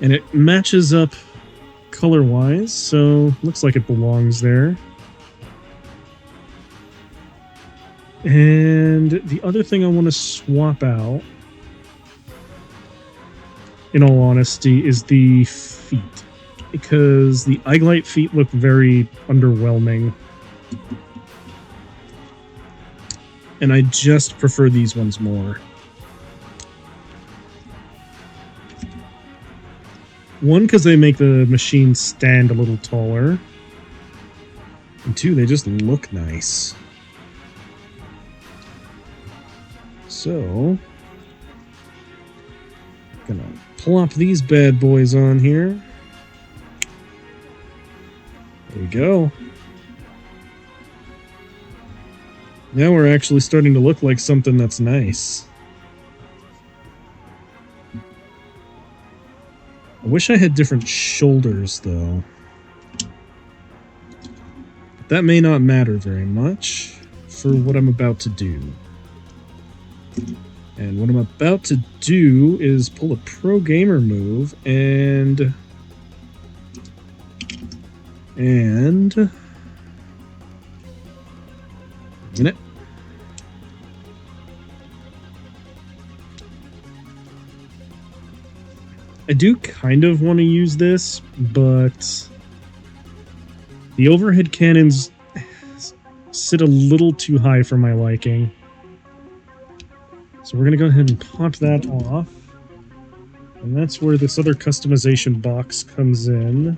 And it matches up color-wise, so looks like it belongs there. And the other thing I want to swap out, in all honesty, is the feet. Because the Eyelight feet look very underwhelming. And I just prefer these ones more. One, because they make the machine stand a little taller. And two, they just look nice. So, gonna plop these bad boys on here. There we go. Now we're actually starting to look like something that's nice. I wish I had different shoulders, though. That may not matter very much for what I'm about to do. And what I'm about to do is pull a pro gamer move and a minute. I do kind of want to use this, but the overhead cannons sit a little too high for my liking. So we're going to go ahead and pop that off. And that's where this other customization box comes in.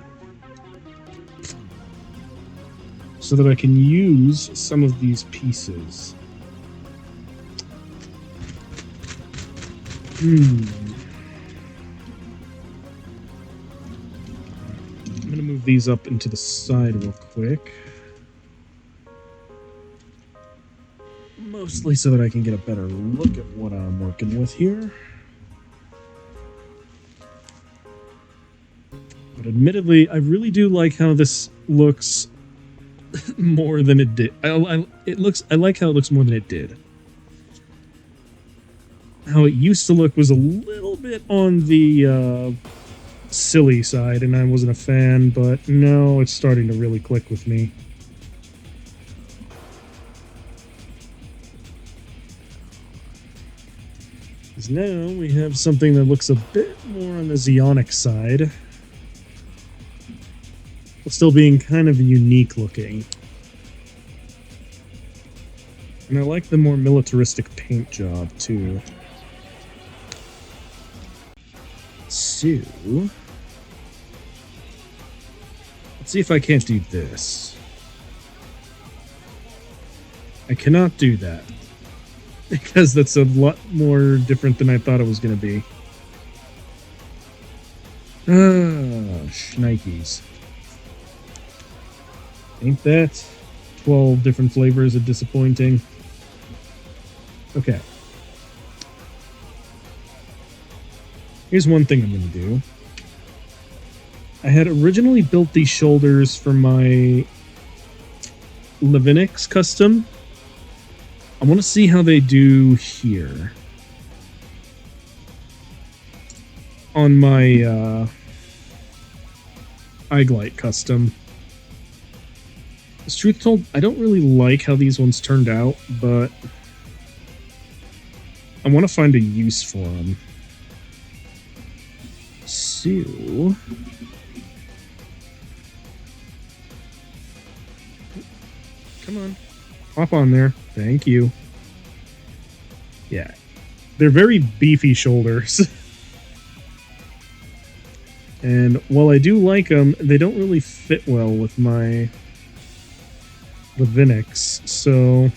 So that I can use some of these pieces. I'm going to move these up into the side real quick. Mostly so that I can get a better look at what I'm working with here. But admittedly, I really do like how this looks more than it did. I like how it looks more than it did. How it used to look was a little bit on the silly side, and I wasn't a fan, but now it's starting to really click with me. Because now we have something that looks a bit more on the Zeonic side, while still being kind of unique looking. And I like the more militaristic paint job, too. So, let's see if I can't do this. I cannot do that. Because that's a lot more different than I thought it was going to be. Shnikes. Ain't that 12 different flavors of disappointing? Okay. Here's one thing I'm going to do. I had originally built these shoulders for my Levinix custom. I want to see how they do here. On my Eiglite custom. As truth told, I don't really like how these ones turned out, but I want to find a use for them. So, come on. Hop on there. Thank you. Yeah. They're very beefy shoulders. And while I do like them, they don't really fit well with my Levinix. So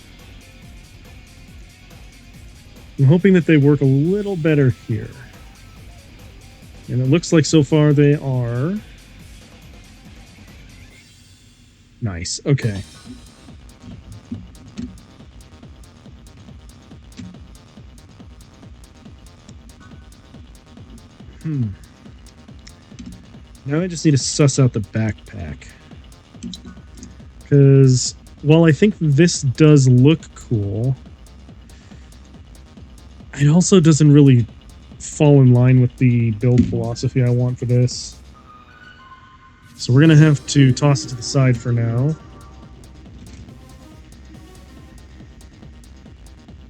I'm hoping that they work a little better here. And it looks like so far they are. Nice. Okay. Now I just need to suss out the backpack. Because while I think this does look cool, it also doesn't really fall in line with the build philosophy I want for this. So we're going to have to toss it to the side for now.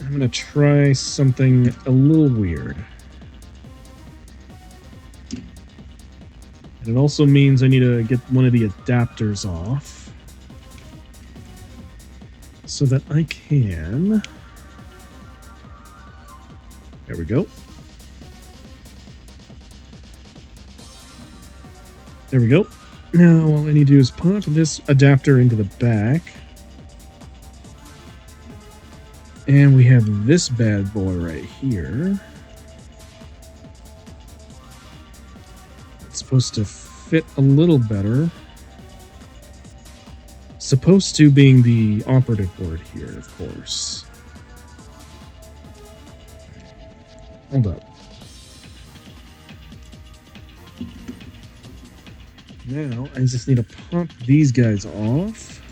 I'm going to try something a little weird. And it also means I need to get one of the adapters off so that I can... There we go. There we go. Now all I need to do is put this adapter into the back. And we have this bad boy right here. It's supposed to fit a little better. Supposed to being the operative word here, of course. Hold up. Now, I just need to pop these guys off.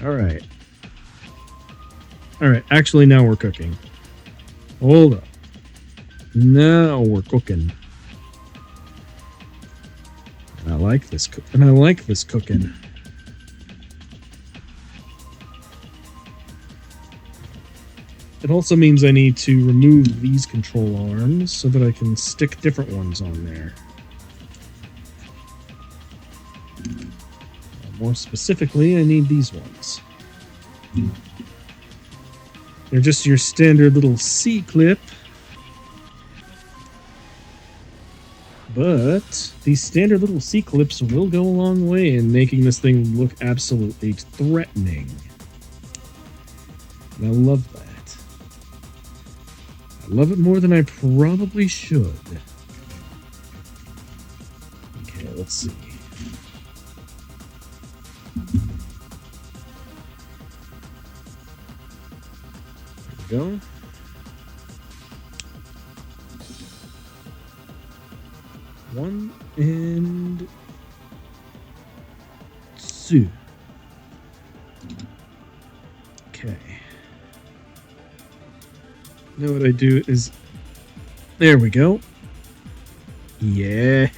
Alright. Alright, actually now we're cooking. Hold up. Now we're cooking. And I like this cooking. It also means I need to remove these control arms so that I can stick different ones on there. More specifically, I need these ones. They're just your standard little C-clip. But these standard little C-clips will go a long way in making this thing look absolutely threatening. And I love that. I love it more than I probably should. Okay, let's see. There we go. One and two. Okay. Now what I do is, there we go. Yeah.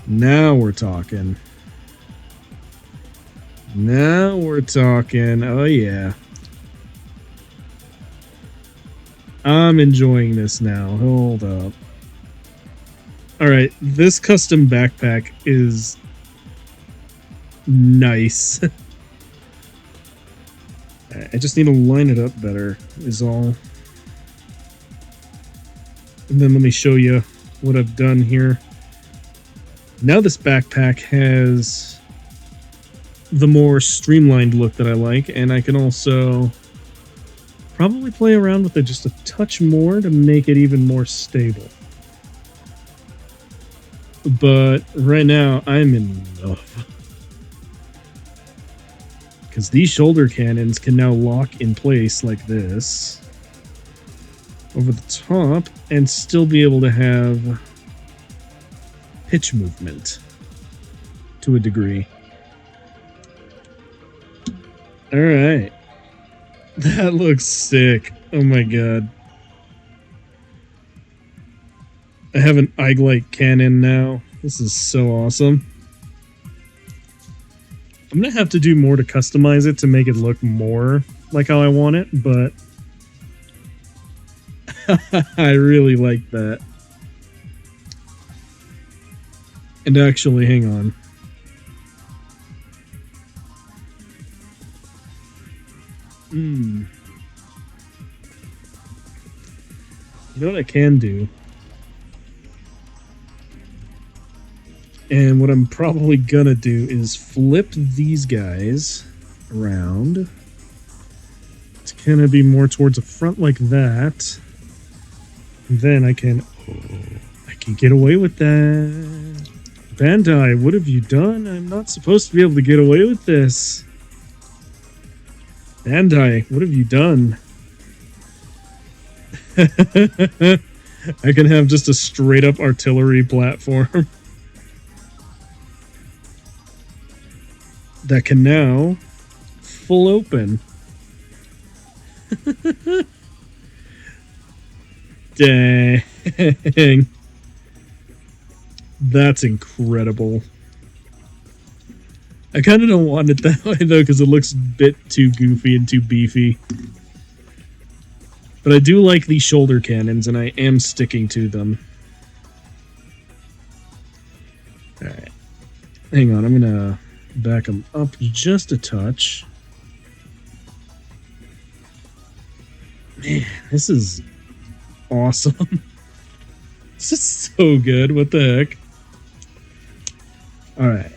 Now we're talking. Now we're talking. Oh yeah. I'm enjoying this now. Hold up. Alright, this custom backpack is nice. I just need to line it up better, is all. And then let me show you what I've done here. Now this backpack has the more streamlined look that I like, and I can also probably play around with it just a touch more to make it even more stable. But right now, I'm in love. Because these shoulder cannons can now lock in place like this over the top and still be able to have pitch movement to a degree. Alright. That looks sick. Oh my god. I have an Eiglite cannon now. This is so awesome. I'm gonna have to do more to customize it to make it look more like how I want it, but I really like that. And actually, hang on. You know what I can do? And what I'm probably gonna do is flip these guys around. It's gonna be more towards the front like that. And then I can get away with that. Bandai, what have you done? I'm not supposed to be able to get away with this. Bandai, what have you done? I can have just a straight up artillery platform that can now full open. Dang. That's incredible. I kind of don't want it that way though, because it looks a bit too goofy and too beefy. But I do like these shoulder cannons, and I am sticking to them. Alright. Hang on, I'm gonna back them up just a touch. Man, this is awesome. This is so good. What the heck? Alright.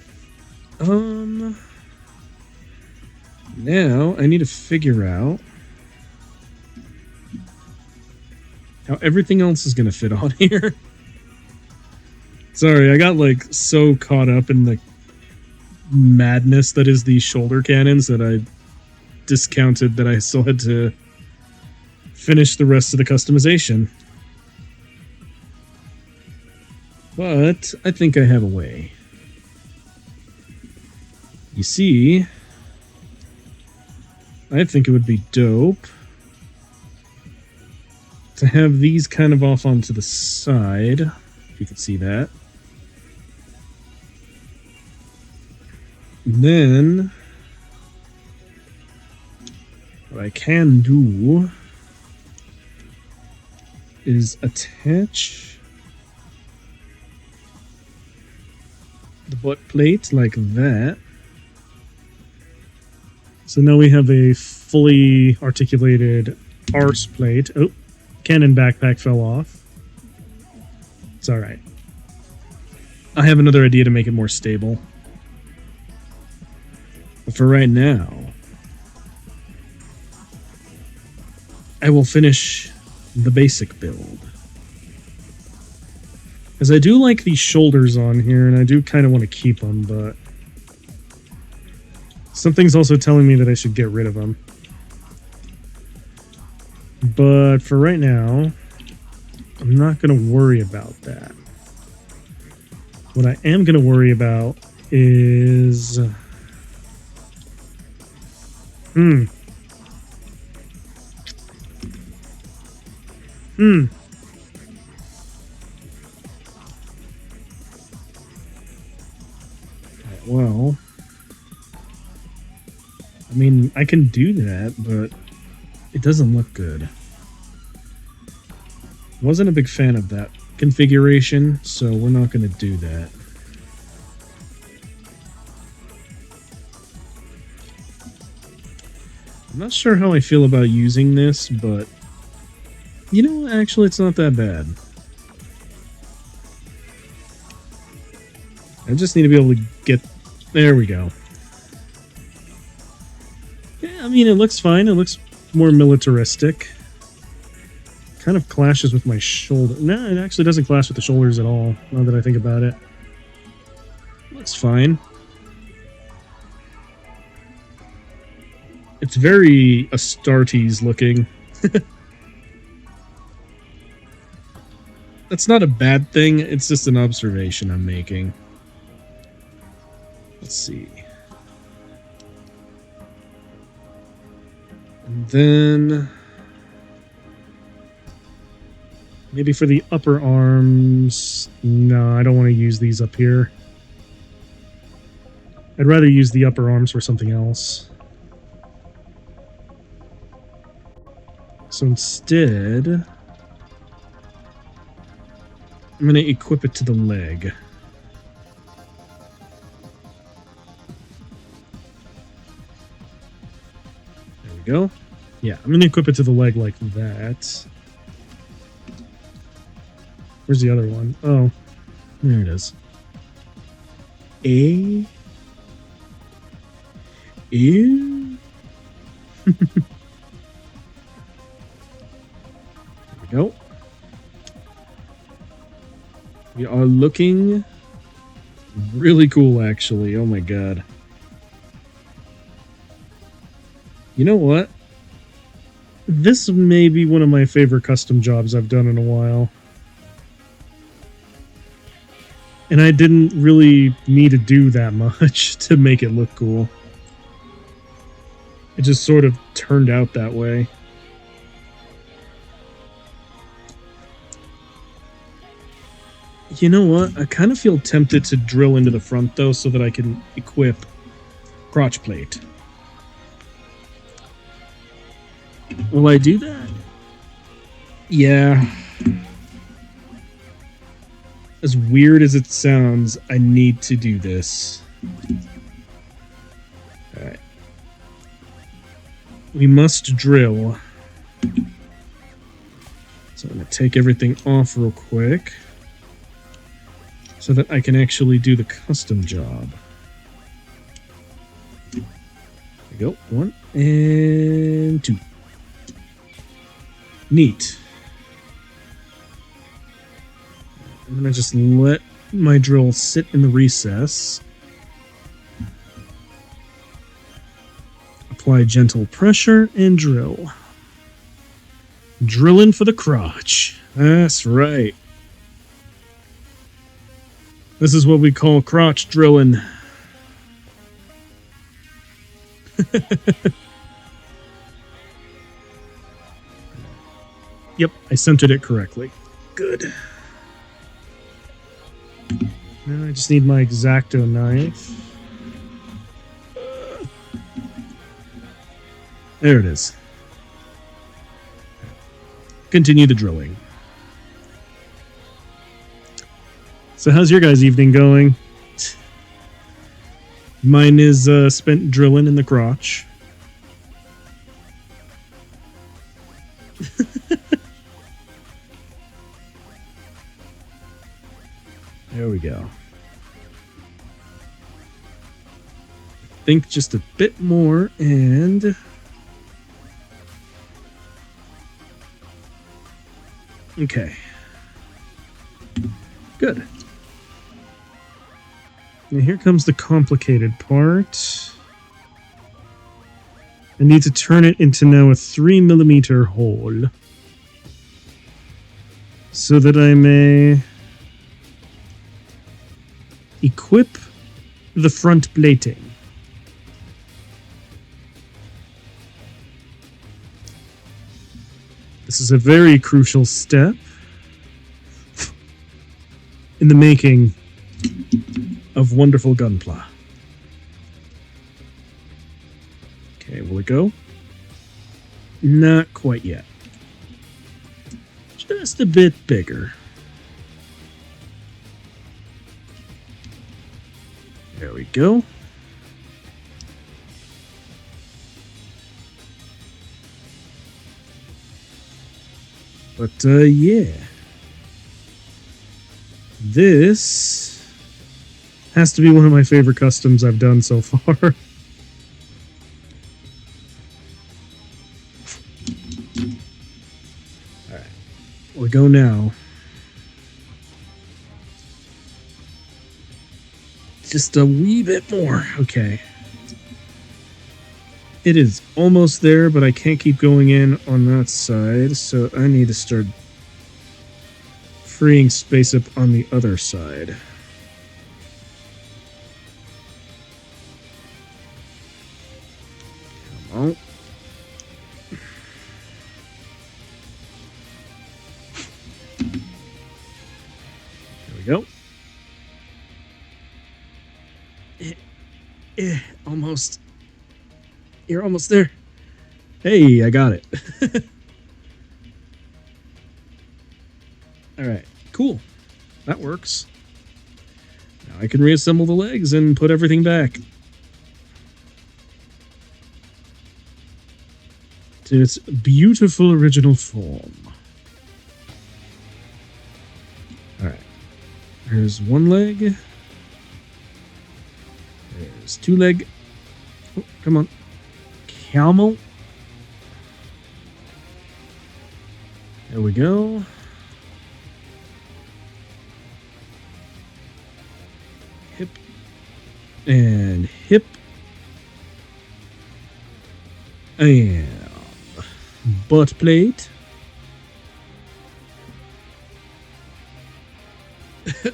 Now I need to figure out how everything else is gonna fit on here. Sorry, I got like so caught up in the madness that is these shoulder cannons that I discounted that I still had to finish the rest of the customization. But I think I have a way. You see, I think it would be dope to have these kind of off onto the side, if you can see that. And then, what I can do is attach the butt plate like that. So now we have a fully articulated arse plate. Oh, cannon backpack fell off. It's alright. I have another idea to make it more stable. But for right now, I will finish the basic build. Because I do like these shoulders on here, and I do kind of want to keep them, but something's also telling me that I should get rid of them. But for right now, I'm not going to worry about that. What I am going to worry about is... Well, I mean, I can do that, but it doesn't look good. Wasn't a big fan of that configuration, so we're not going to do that. I'm not sure how I feel about using this, but you know, actually, it's not that bad. I just need to be able to get... There we go. Yeah, I mean, it looks fine. It looks more militaristic. Kind of clashes with my shoulder. No, it actually doesn't clash with the shoulders at all, now that I think about it. Looks fine. It's very Astartes looking. That's not a bad thing, it's just an observation I'm making. Let's see. And then... maybe for the upper arms... No, I don't want to use these up here. I'd rather use the upper arms for something else. So instead... I'm going to equip it to the leg. There we go. Yeah, I'm going to equip it to the leg like that. Where's the other one? Oh, there it is. Ew. There we go. We are looking really cool, actually. Oh my god. You know what? This may be one of my favorite custom jobs I've done in a while. And I didn't really need to do that much to make it look cool. It just sort of turned out that way. You know what? I kind of feel tempted to drill into the front, though, so that I can equip crotch plate. Will I do that? Yeah. As weird as it sounds, I need to do this. Alright. We must drill. So I'm going to take everything off real quick, so that I can actually do the custom job. There we go. 1 and 2. Neat. I'm going to just let my drill sit in the recess. Apply gentle pressure and drill. Drilling for the crotch. That's right. This is what we call crotch drilling. Yep, I centered it correctly. Good. Now I just need my X-Acto knife. There it is. Continue the drilling. So how's your guys' evening going? Mine is spent drilling in the crotch. There we go. I think just a bit more and... Okay. Good. Now here comes the complicated part. I need to turn it into now a 3mm hole. So that I may equip the front plating. This is a very crucial step in the making of wonderful Gunpla. Okay, will it go? Not quite yet. Just a bit bigger. There we go. But, yeah. This has to be one of my favorite customs I've done so far. Alright. We'll go now. Just a wee bit more. Okay. It is almost there, but I can't keep going in on that side, so I need to start freeing space up on the other side. Come on. There we go. Almost. You're almost there. Hey, I got it. Alright, cool. That works. Now I can reassemble the legs and put everything back to its beautiful original form. Alright. Here's one leg. There's two leg. Oh, come on. Camel. There we go. Hip. And hip. And butt plate.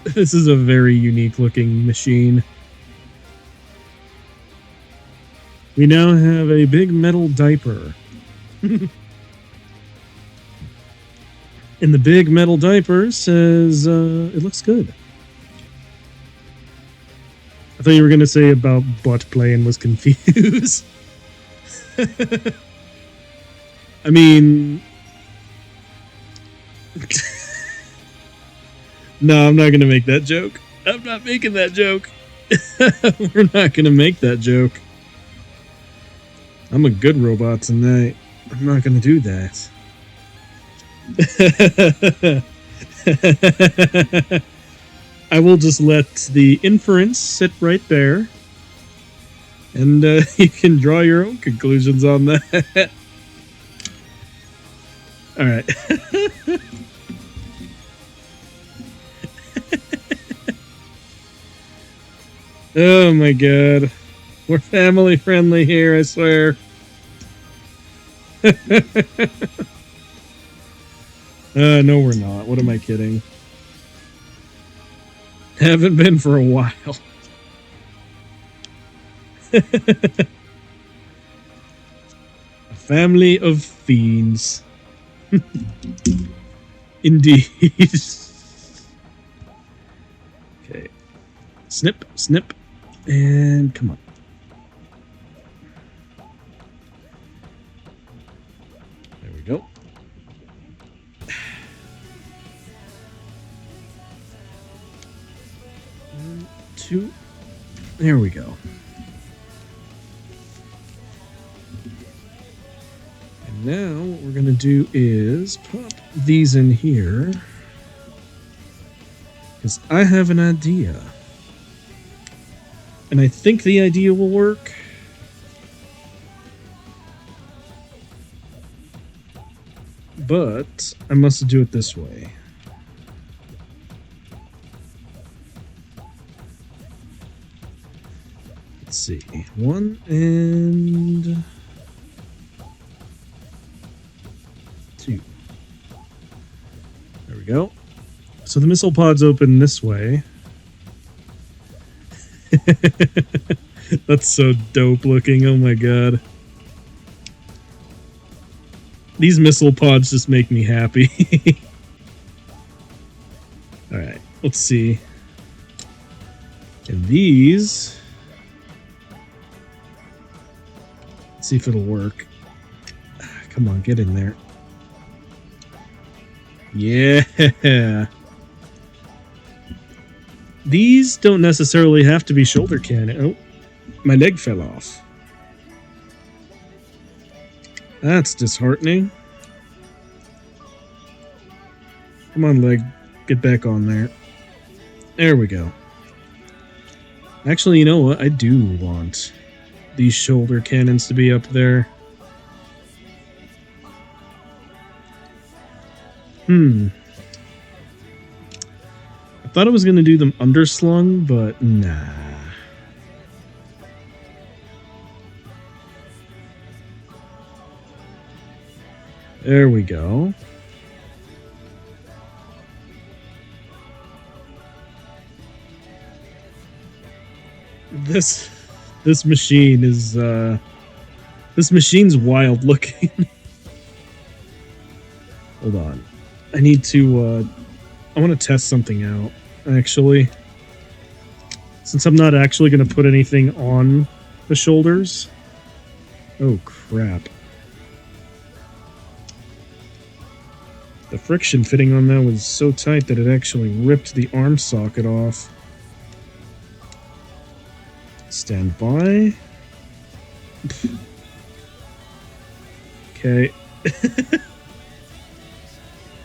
This is a very unique looking machine. We now have a big metal diaper. And the big metal diaper says, it looks good. I thought you were going to say about butt play and was confused. I mean... No, I'm not going to make that joke. I'm not making that joke. We're not going to make that joke. I'm a good robot tonight. I'm not going to do that. I will just let the inference sit right there. And you can draw your own conclusions on that. Alright. Oh my god. We're family friendly here, I swear. No, we're not. What am I kidding? Haven't been for a while. A family of fiends. Indeed. Okay. Snip, snip, and come on. There we go. One, two. There we go. And now what we're going to do is pop these in here. Because I have an idea. And I think the idea will work. But I must do it this way. Let's see. 1 and 2. There we go. So the missile pods open this way. That's so dope looking. Oh my god. These missile pods just make me happy. Alright, let's see. And these... Let's see if it'll work. Come on, get in there. Yeah! These don't necessarily have to be shoulder cannon. Oh, my leg fell off. That's disheartening. Come on, leg. Get back on there. There we go. Actually, you know what? I do want these shoulder cannons to be up there. I thought I was going to do them underslung, but nah. There we go. This machine is this machine's wild looking. Hold on. I need to I want to test something out, actually. Since I'm not actually going to put anything on the shoulders. Oh, crap. The friction fitting on that was so tight that it actually ripped the arm socket off. Stand by. Okay.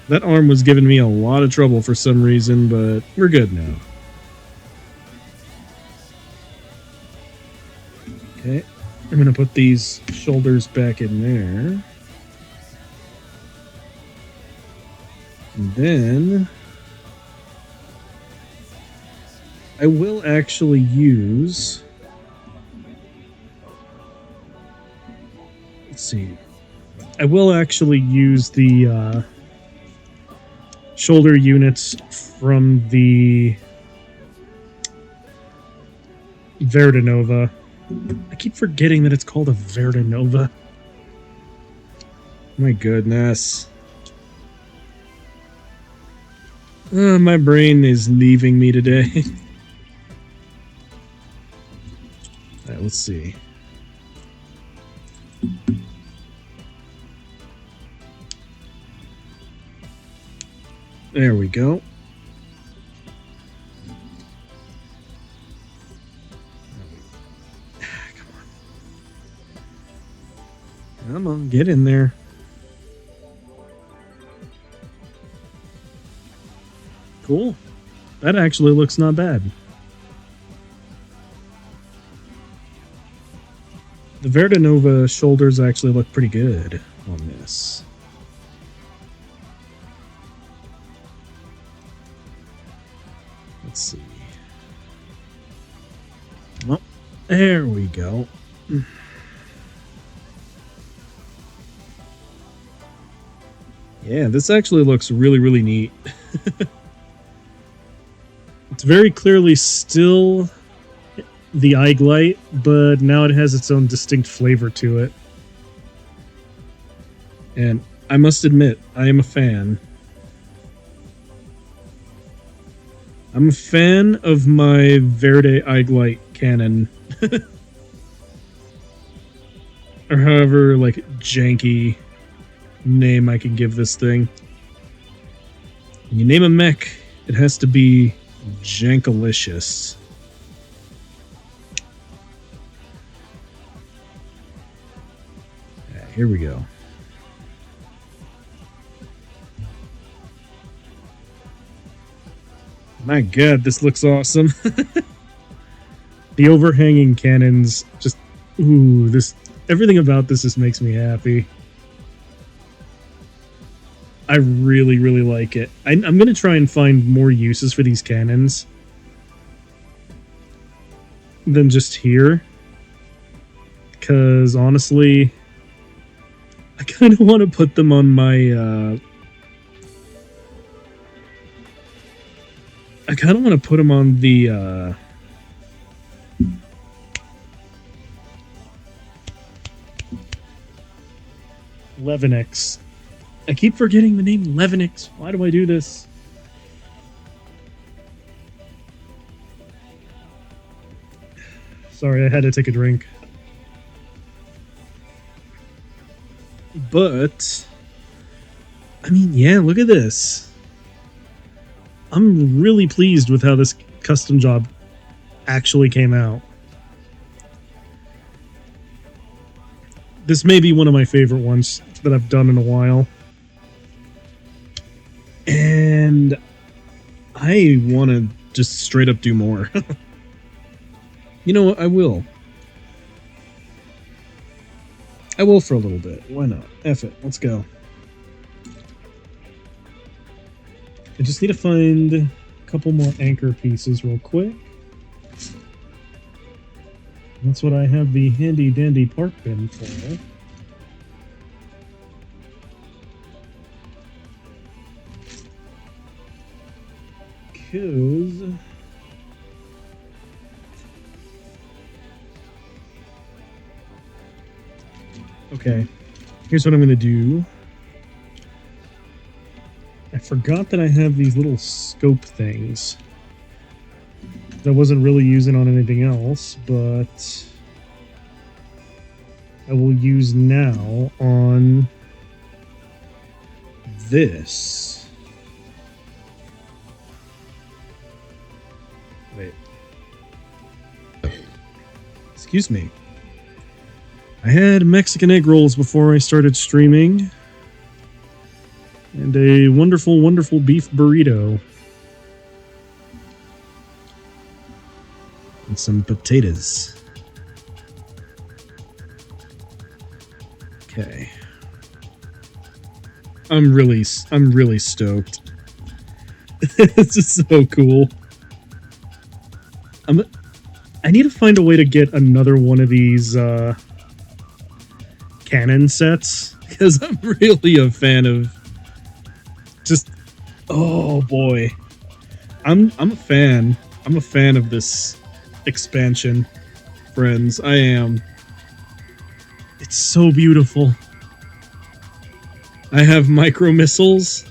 That arm was giving me a lot of trouble for some reason, but we're good now. Okay. I'm going to put these shoulders back in there. And then I will actually use... Let's see. I will actually use the shoulder units from the Verdanova. I keep forgetting that it's called a Verdanova. My goodness. My brain is leaving me today. Alright, let's see. There we go. Come on, get in there. Cool. That actually looks not bad. The Verdanova shoulders actually look pretty good on this. Let's see. Well, there we go. Yeah, this actually looks really, really neat. It's very clearly still the Eiglite, but now it has its own distinct flavor to it. And I must admit, I am a fan. I'm a fan of my Verde Eiglite cannon. Or however, like, janky name I can give this thing. When you name a mech, it has to be jankalicious. Yeah, here we go. My god, this looks awesome. The overhanging cannons, just, ooh, this, everything about this just makes me happy. I really, really like it. I'm going to try and find more uses for these cannons than just here. Because, honestly, I kind of want to put them on my... I kind of want to put them on the... Levenix. I keep forgetting the name Levenix. Why do I do this? Sorry, I had to take a drink. But, I mean, yeah, look at this. I'm really pleased with how this custom job actually came out. This may be one of my favorite ones that I've done in a while. And I want to just straight up do more. You know what? I will. I will for a little bit. Why not? F it. Let's go. I just need to find a couple more anchor pieces real quick. That's what I have the handy dandy park bin for. Because... okay, here's what I'm going to do. I forgot that I have these little scope things that I wasn't really using on anything else, but I will use now on this. Wait. Excuse me. I had Mexican egg rolls before I started streaming. And a wonderful, wonderful beef burrito. And some potatoes. Okay. I'm really stoked. This is so cool. I need to find a way to get another one of these cannon sets, because I'm really a fan of just, oh boy, I'm a fan. I'm a fan of this expansion, friends. I am. It's so beautiful. I have micro missiles.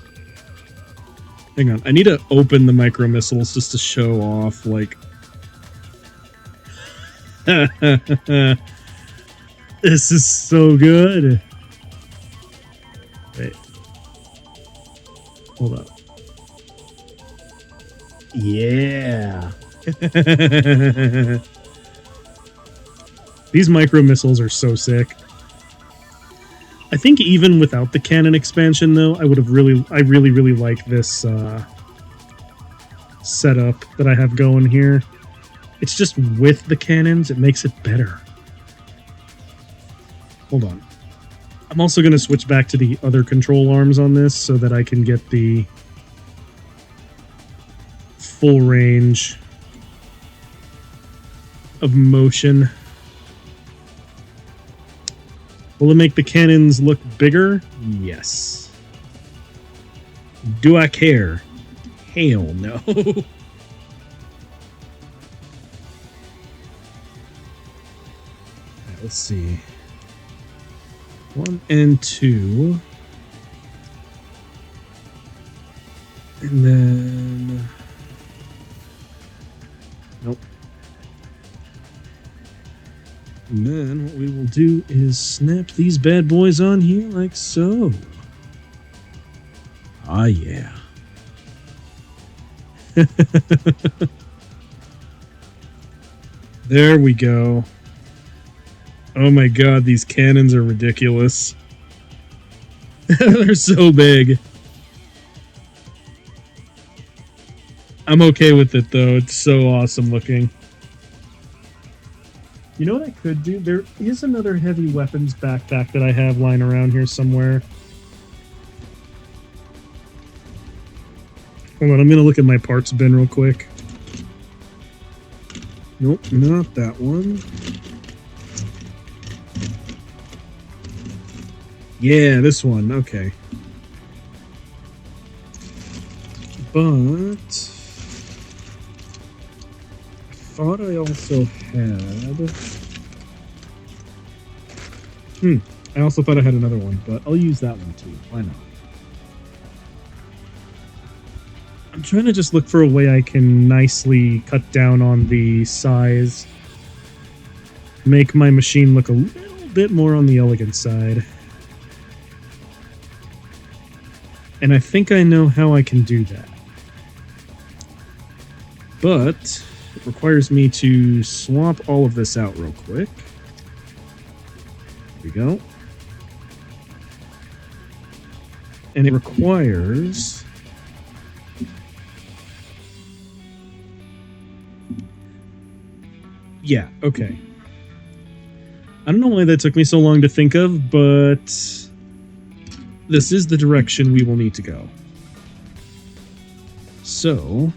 Hang on, I need to open the micro missiles just to show off, like. This is so good. Wait. Hold up. Yeah. These micro missiles are so sick. I think even without the cannon expansion, though, I really like this setup that I have going here. It's just with the cannons, it makes it better. Hold on. I'm also going to switch back to the other control arms on this so that I can get the full range of motion. Will it make the cannons look bigger? Yes. Do I care? Hell no. let's see. 1 and 2. And then... Nope. And then what we will do is snap these bad boys on here like so. Ah, yeah. There we go. Oh my god, these cannons are ridiculous. They're so big. I'm okay with it though, it's so awesome looking. You know what I could do? There is another heavy weapons backpack that I have lying around here somewhere. Hold on, I'm gonna look at my parts bin real quick. Nope, not that one. Yeah, this one, okay. But... I thought I also had... I also thought I had another one, but I'll use that one too. Why not? I'm trying to just look for a way I can nicely cut down on the size. Make my machine look a little bit more on the elegant side. And I think I know how I can do that. But it requires me to swap all of this out real quick. There we go. And it requires... Yeah, okay. I don't know why that took me so long to think of, but this is the direction we will need to go. So,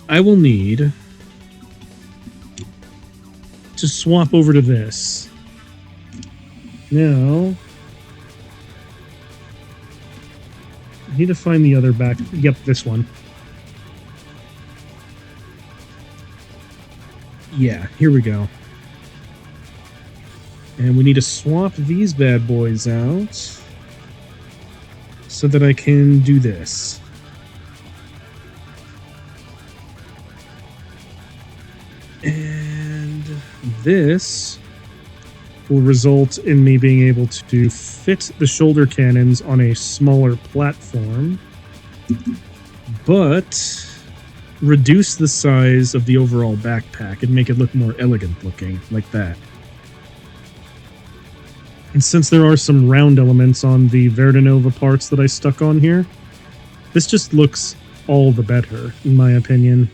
I will need to swap over to this. Now, I need to find the other back. Yep, this one. Yeah, here we go. And we need to swap these bad boys out so that I can do this. And this will result in me being able to fit the shoulder cannons on a smaller platform, but reduce the size of the overall backpack and make it look more elegant looking, like that. And since there are some round elements on the Verdanova parts that I stuck on here, this just looks all the better, in my opinion.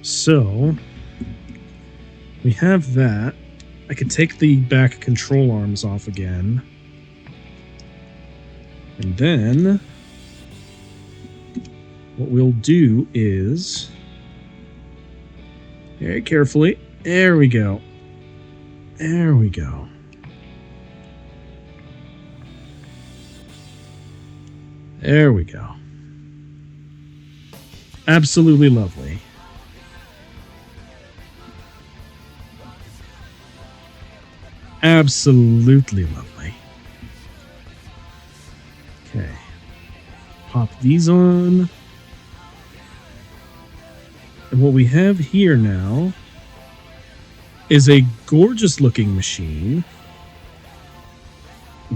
So, we have that. I could take the back control arms off again. And then what we'll do is, very carefully, there we go. There we go. There we go. Absolutely lovely. Absolutely lovely. Okay. Pop these on. And what we have here now is a gorgeous looking machine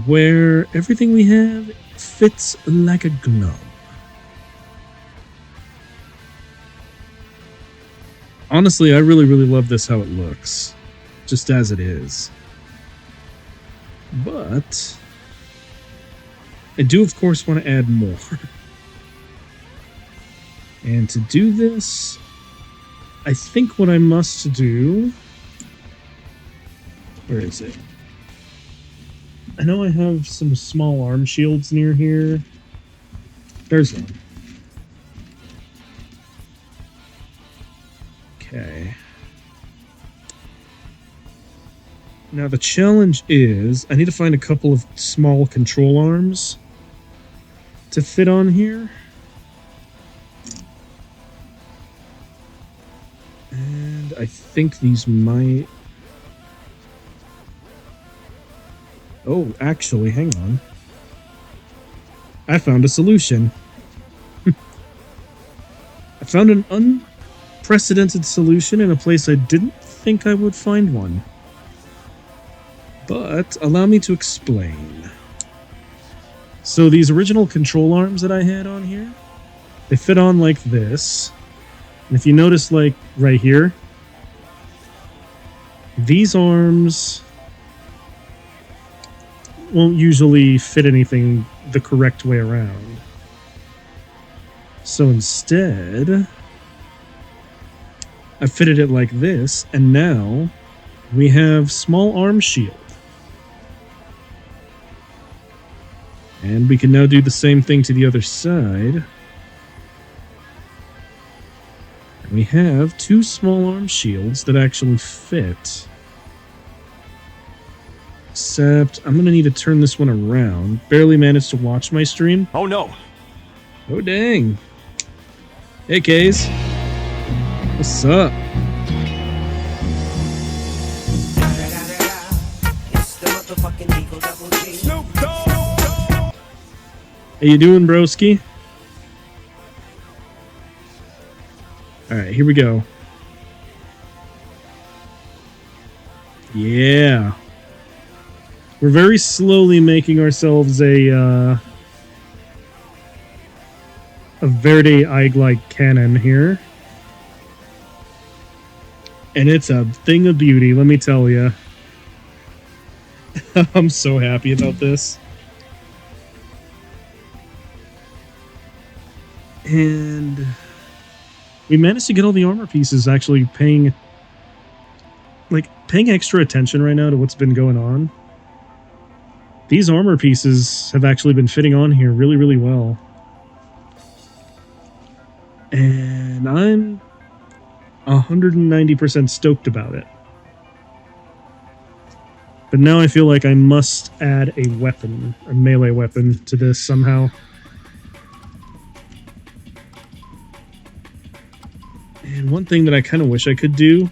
where everything we have fits like a glove. Honestly, I really, really love this how it looks, just as it is. But I do, of course, want to add more. And to do this, I think what I must do... Where is it? I know I have some small arm shields near here. There's one. Okay. Now the challenge is, I need to find a couple of small control arms to fit on here. And I think these might... Oh, actually, hang on. I found a solution. I found an unprecedented solution in a place I didn't think I would find one. But allow me to explain. So these original control arms that I had on here, they fit on like this. And if you notice, like right here, these arms won't usually fit anything the correct way around. So instead, I fitted it like this, and now we have small arm shield. And we can now do the same thing to the other side. And we have two small arm shields that actually fit. Except, I'm going to need to turn this one around. Barely managed to watch my stream. Oh no! Oh, dang. Hey, Kays. What's up? How you doing, broski? Alright, here we go. Yeah. We're very slowly making ourselves a Verde Eye-Glide cannon here. And it's a thing of beauty, let me tell you. I'm so happy about this. And we managed to get all the armor pieces actually paying extra attention right now to what's been going on. These armor pieces have actually been fitting on here really, really well. And I'm 190% stoked about it. But now I feel like I must add a weapon, a melee weapon, to this somehow. And one thing that I kind of wish I could do,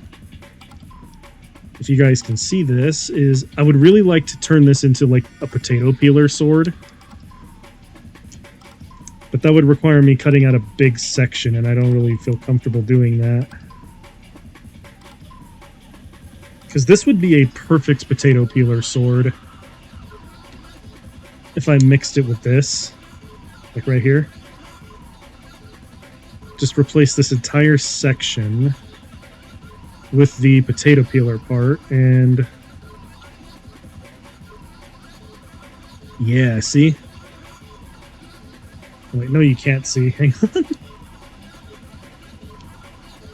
if you guys can see this, is I would really like to turn this into like a potato peeler sword. But that would require me cutting out a big section, and I don't really feel comfortable doing that. Because this would be a perfect potato peeler sword if I mixed it with this, like right here. Just replace this entire section with the potato peeler part, and yeah, see? Wait, no, you can't see. Hang on.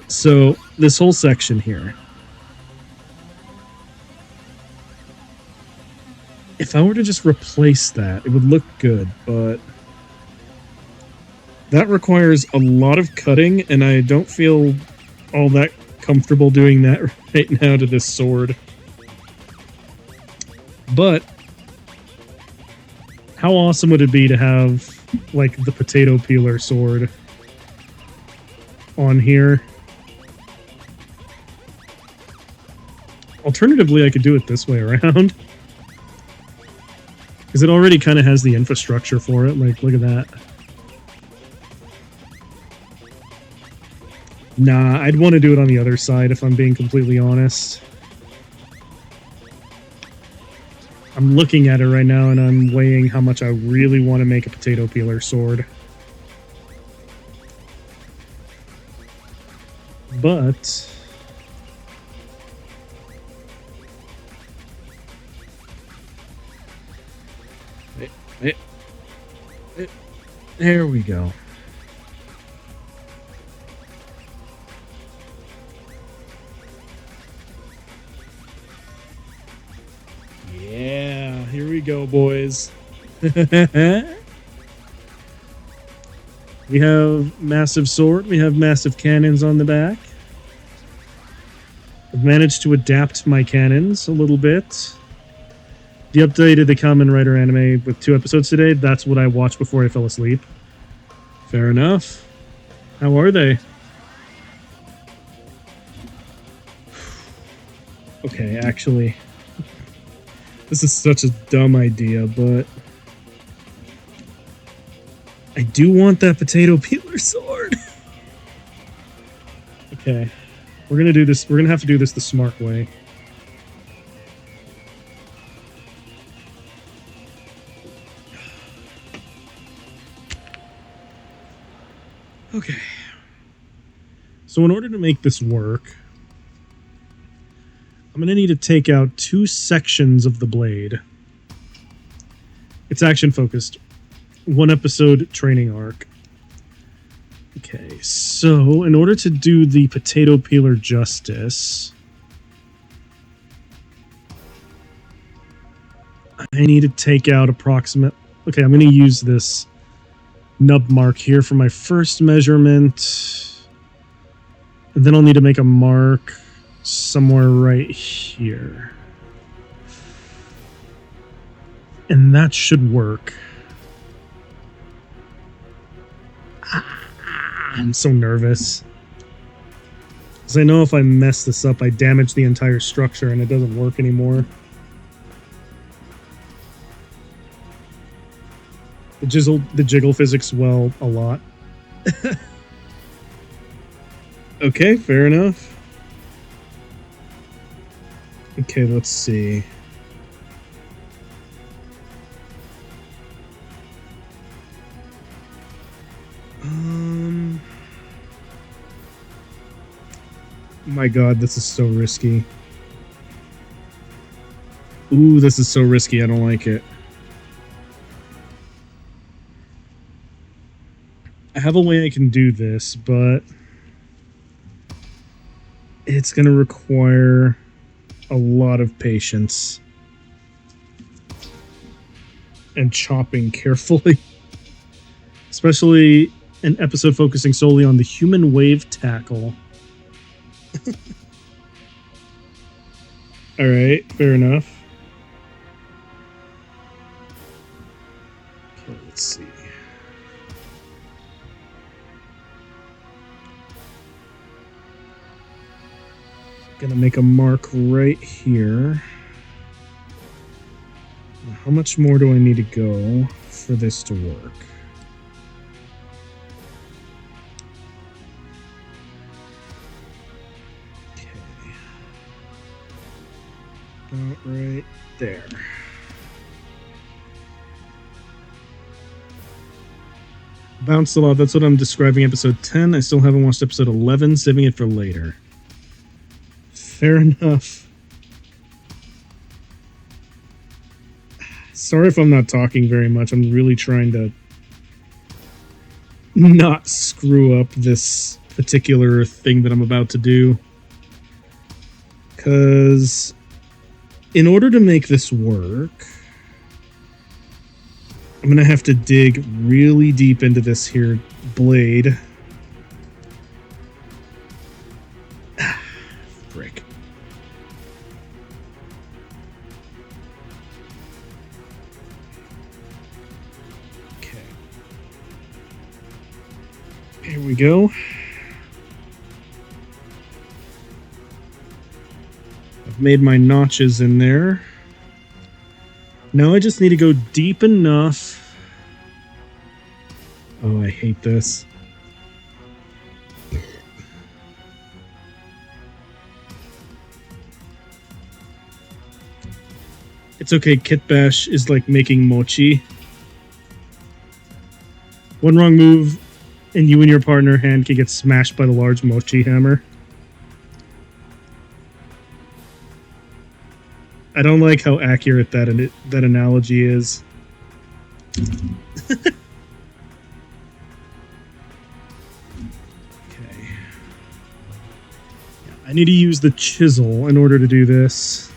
So, this whole section here. If I were to just replace that, it would look good, but that requires a lot of cutting, and I don't feel all that comfortable doing that right now to this sword. But how awesome would it be to have like the potato peeler sword on here? Alternatively, I could do it this way around. Because it already kind of has the infrastructure for it. Like, look at that. Nah, I'd want to do it on the other side if I'm being completely honest. I'm looking at it right now and I'm weighing how much I really want to make a potato peeler sword. But there we go. Yeah, here we go, boys. We have massive sword. We have massive cannons on the back. I've managed to adapt my cannons a little bit. The updated the Kamen Rider anime with 2 episodes today. That's what I watched before I fell asleep. Fair enough. How are they? Okay, actually, this is such a dumb idea, but I do want that potato peeler sword. Okay, we're gonna do this. We're gonna have to do this the smart way. Okay. So in order to make this work, I'm going to need to take out 2 sections of the blade. It's action focused. 1 episode training arc. Okay, so in order to do the potato peeler justice, I need to take out approximate... Okay, I'm going to use this nub mark here for my first measurement. And then I'll need to make a mark somewhere right here. And that should work. I'm so nervous. Because I know if I mess this up, I damage the entire structure and it doesn't work anymore. The jiggle physics well a lot. Okay, fair enough. Okay, let's see. My god, this is so risky. Ooh, this is so risky, I don't like it. I have a way I can do this, but it's going to require a lot of patience and chopping carefully, especially an episode focusing solely on the human wave tackle. All right, fair enough. Okay, let's see. Gonna make a mark right here. How much more do I need to go for this to work? Okay. About right there. Bounced a lot. That's what I'm describing episode 10. I still haven't watched episode 11, saving it for later. Fair enough. Sorry if I'm not talking very much. I'm really trying to not screw up this particular thing that I'm about to do. Because in order to make this work, I'm going to have to dig really deep into this here blade. Frick. Okay. Here we go. I've made my notches in there. Now I just need to go deep enough. Oh, I hate this. It's okay, Kit Bash is like making mochi. One wrong move, and you and your partner hand can get smashed by the large mochi hammer. I don't like how accurate that analogy is. Okay. I need to use the chisel in order to do this.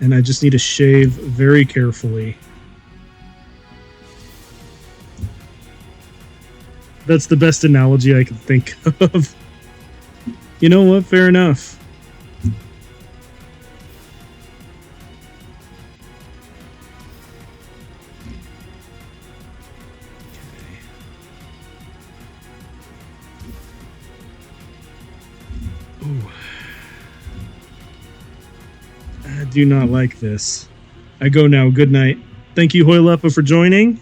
And I just need to shave very carefully. That's the best analogy I can think of. You know what? Fair enough. do not like this. I go now. Good night. Thank you, Hoylepa, for joining.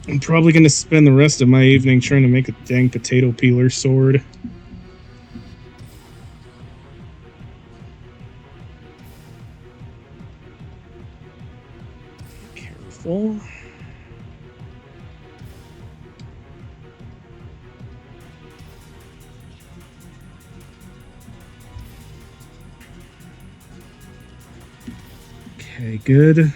I'm probably going to spend the rest of my evening trying to make a dang potato peeler sword. Careful. Okay, good.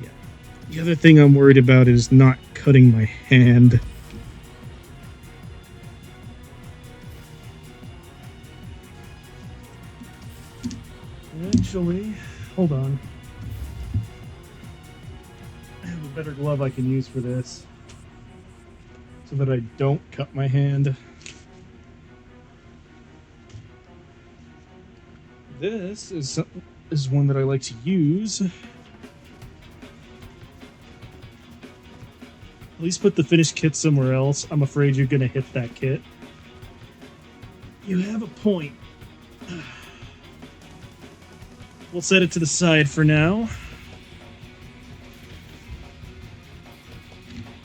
Yeah. The other thing I'm worried about is not cutting my hand. Actually, hold on. I have a better glove I can use for this so that I don't cut my hand. This is one that I like to use. At least put the finished kit somewhere else. I'm afraid you're going to hit that kit. You have a point. We'll set it to the side for now.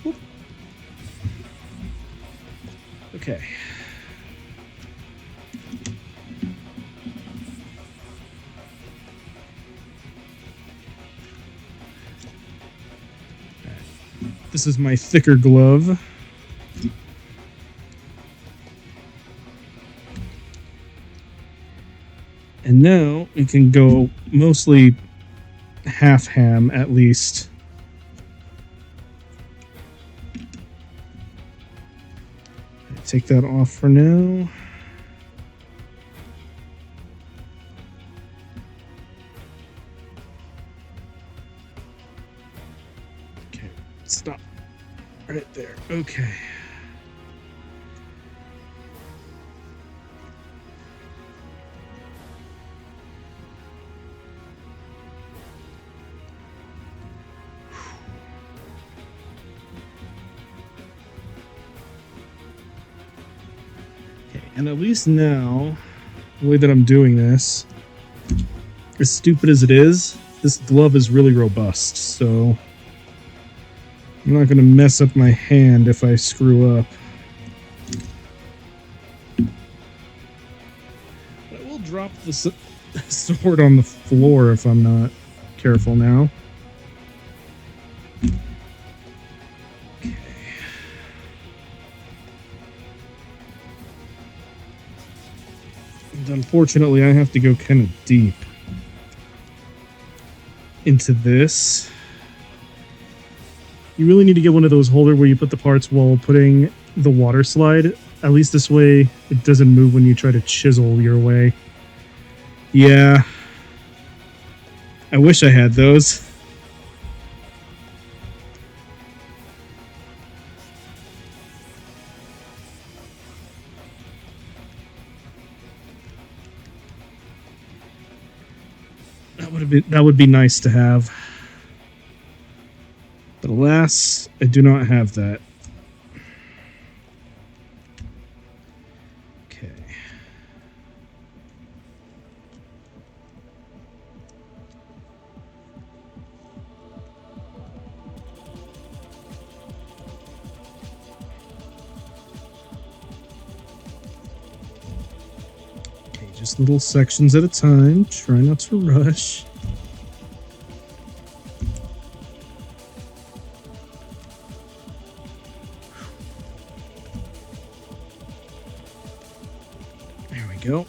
Whoop. Okay. This is my thicker glove. And now we can go mostly half ham at least. Take that off for now. Okay, stop. Right there. Okay. And at least now, the way that I'm doing this, as stupid as it is, this glove is really robust, so I'm not going to mess up my hand if I screw up. But I will drop the sword on the floor if I'm not careful now. Unfortunately, I have to go kind of deep into this. You really need to get one of those holders where you put the parts while putting the water slide. At least this way it doesn't move when you try to chisel your way. Yeah. I wish I had those. That would be nice to have. But alas, I do not have that. Okay. Okay, just little sections at a time. Try not to rush. Go.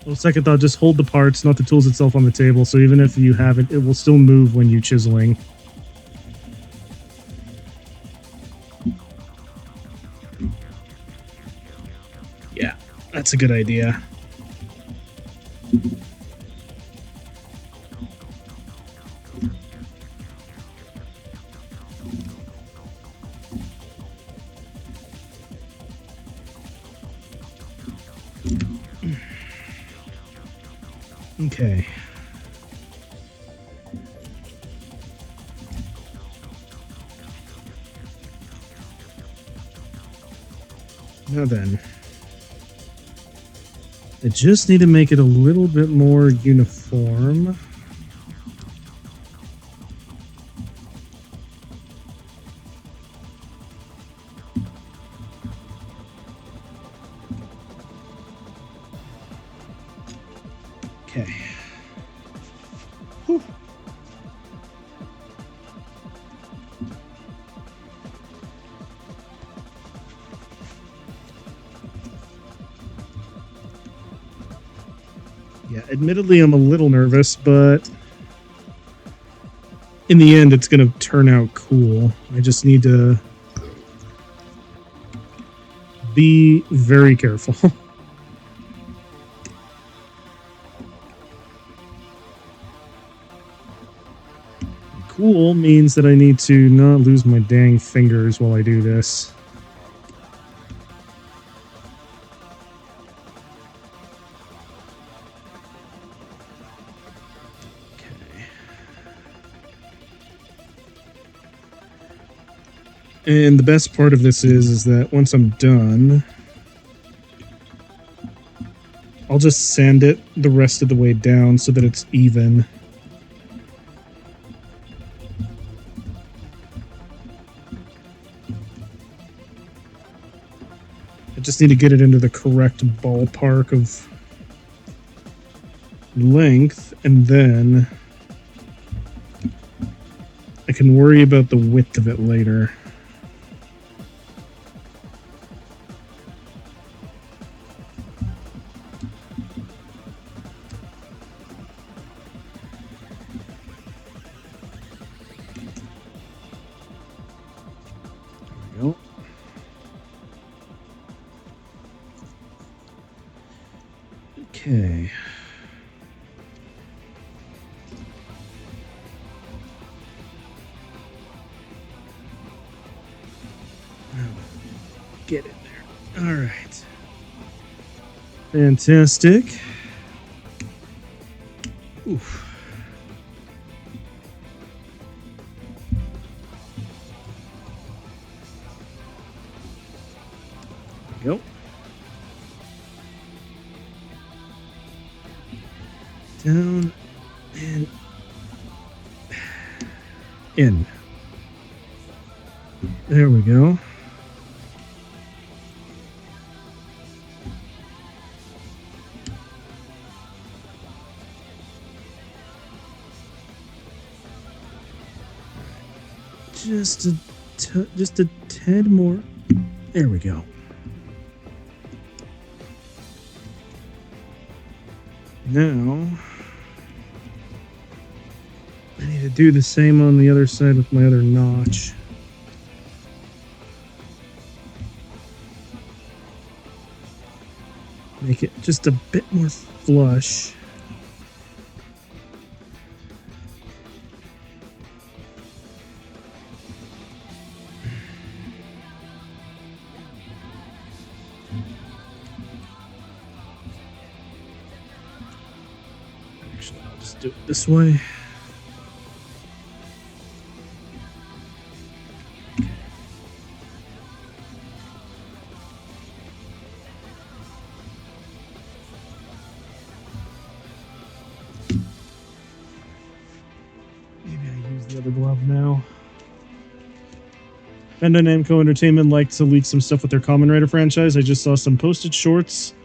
Well, second thought, just hold the parts, not the tools itself on the table, so even if you have it, it will still move when you're chiseling. Yeah, that's a good idea. Okay. Now then, I just need to make it a little bit more uniform. Okay. Whew. Yeah, admittedly, I'm a little nervous, but in the end, it's going to turn out cool. I just need to be very careful. Cool means that I need to not lose my dang fingers while I do this. Okay. And the best part of this is that once I'm done, I'll just sand it the rest of the way down so that it's even. I just need to get it into the correct ballpark of length, and then I can worry about the width of it later. There we go. Okay. Get it there. All right. Fantastic. Oof. There we go. Down and in. There we go. Just a tad more. There we go. Now I need to do the same on the other side with my other notch. Make it just a bit more flush. Actually, I'll just do it this way. The glove now. Bandai Namco Entertainment liked to leak some stuff with their Kamen Rider franchise. I just saw some posted shorts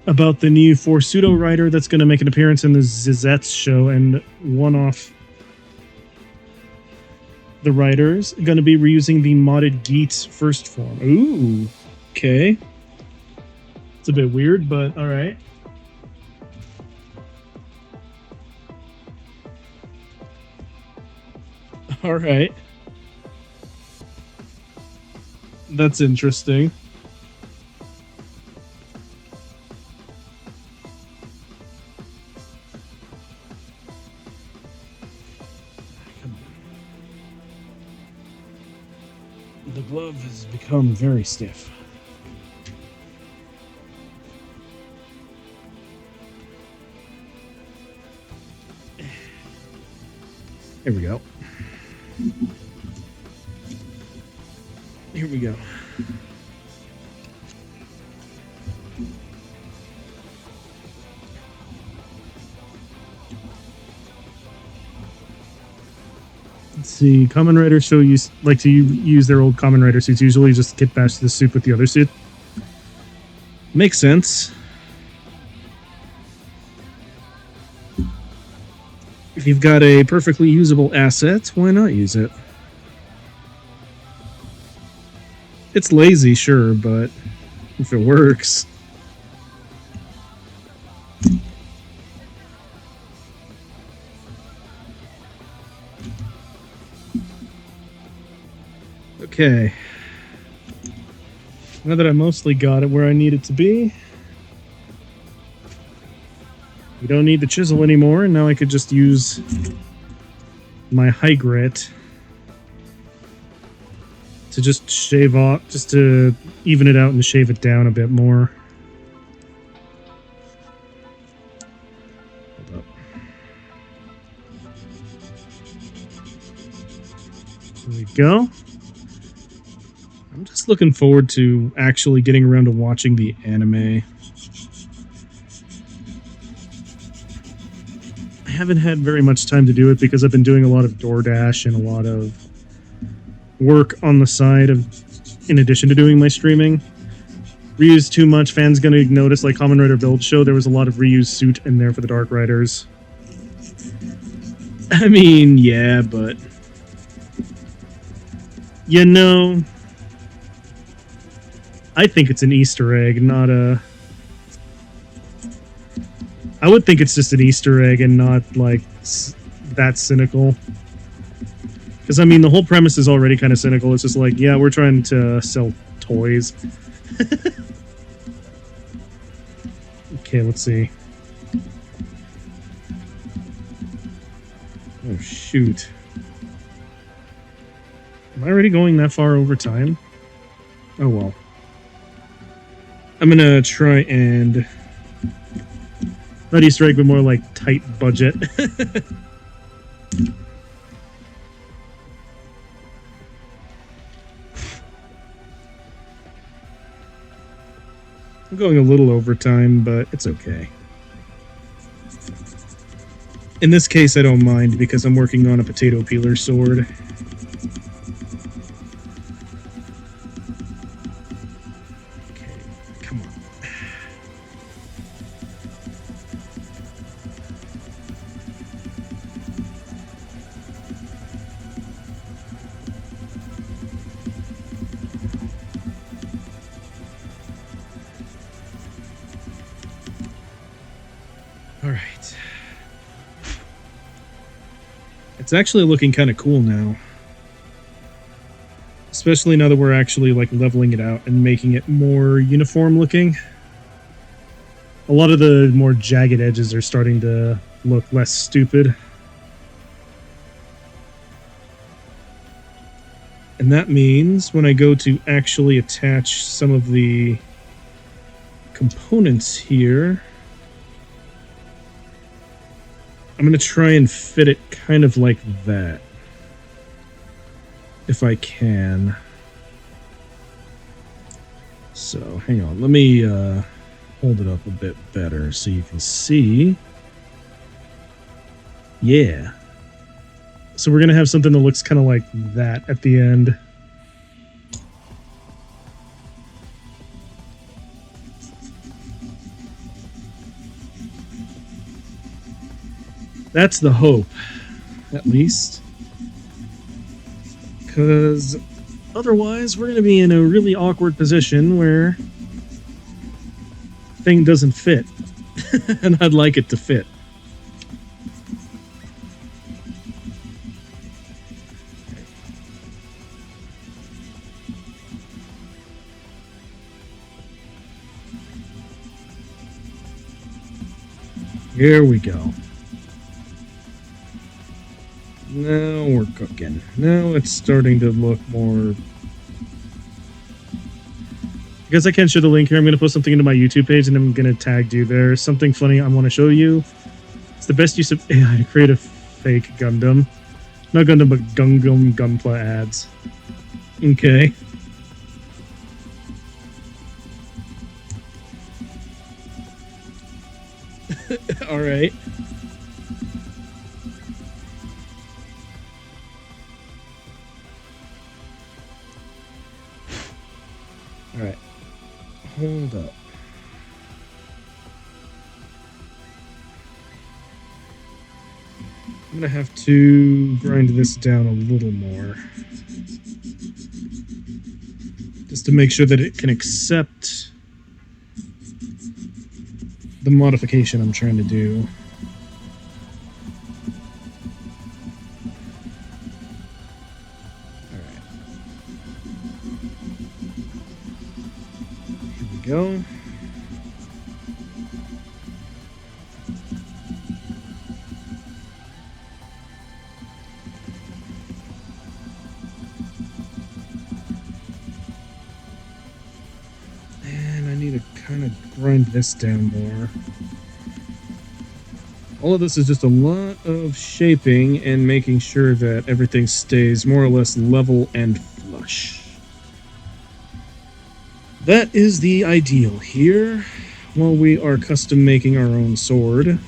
about the new Forsudo Rider that's going to make an appearance in the Zizets show, and one off the Riders going to be reusing the modded Geats first form. Ooh, okay. It's a bit weird, but all right. All right. That's interesting. The glove has become very stiff. Here we go. Here we go. Let's see. Common Rider show like to use their old Common Rider suits. Usually just kit bash the suit with the other suit. Makes sense. If you've got a perfectly usable asset, why not use it? It's lazy, sure, but if it works. Okay. Now that I mostly got it where I need it to be, we don't need the chisel anymore, and now I could just use my high grit to just shave off, just to even it out and shave it down a bit more. Hold up. There we go. I'm just looking forward to actually getting around to watching the anime. I haven't had very much time to do it because I've been doing a lot of DoorDash and a lot of work on the side of, in addition to doing my streaming. Reuse too much, fans gonna notice. Like Kamen Rider Build Show, there was a lot of reused suit in there for the Dark Riders. I mean, yeah, but you know, I think it's an Easter egg, not a... I would think it's just an Easter egg and not, like, that cynical. Because, I mean, the whole premise is already kind of cynical. It's just like, yeah, we're trying to sell toys. Okay, let's see. Oh, shoot. Am I already going that far over time? Oh, well. I'm gonna try and... not Easter egg, but more like tight budget. I'm going a little over time, but it's okay. In this case, I don't mind because I'm working on a potato peeler sword. Alright. It's actually looking kind of cool now. Especially now that we're actually like leveling it out and making it more uniform looking. A lot of the more jagged edges are starting to look less stupid. And that means when I go to actually attach some of the components here, I'm going to try and fit it kind of like that. If I can. So, hang on. Let me hold it up a bit better so you can see. Yeah. So we're going to have something that looks kind of like that at the end. That's the hope, at least. Because otherwise, we're going to be in a really awkward position where thing doesn't fit. And I'd like it to fit. Here we go. Now we're cooking. Now it's starting to look more... I guess I can't show the link here. I'm going to post something into my YouTube page and I'm going to tag you there. Something funny I want to show you. It's the best use of AI to create a fake Gundam. Not Gundam, but Gungam Gunpla ads. Okay. Alright. Alright. Hold up. I'm gonna have to grind this down a little more. Just to make sure that it can accept the modification I'm trying to do. Alright. Here we go. Kind of grind this down more. All of this is just a lot of shaping and making sure that everything stays more or less level and flush. That is the ideal here, while we are custom making our own sword.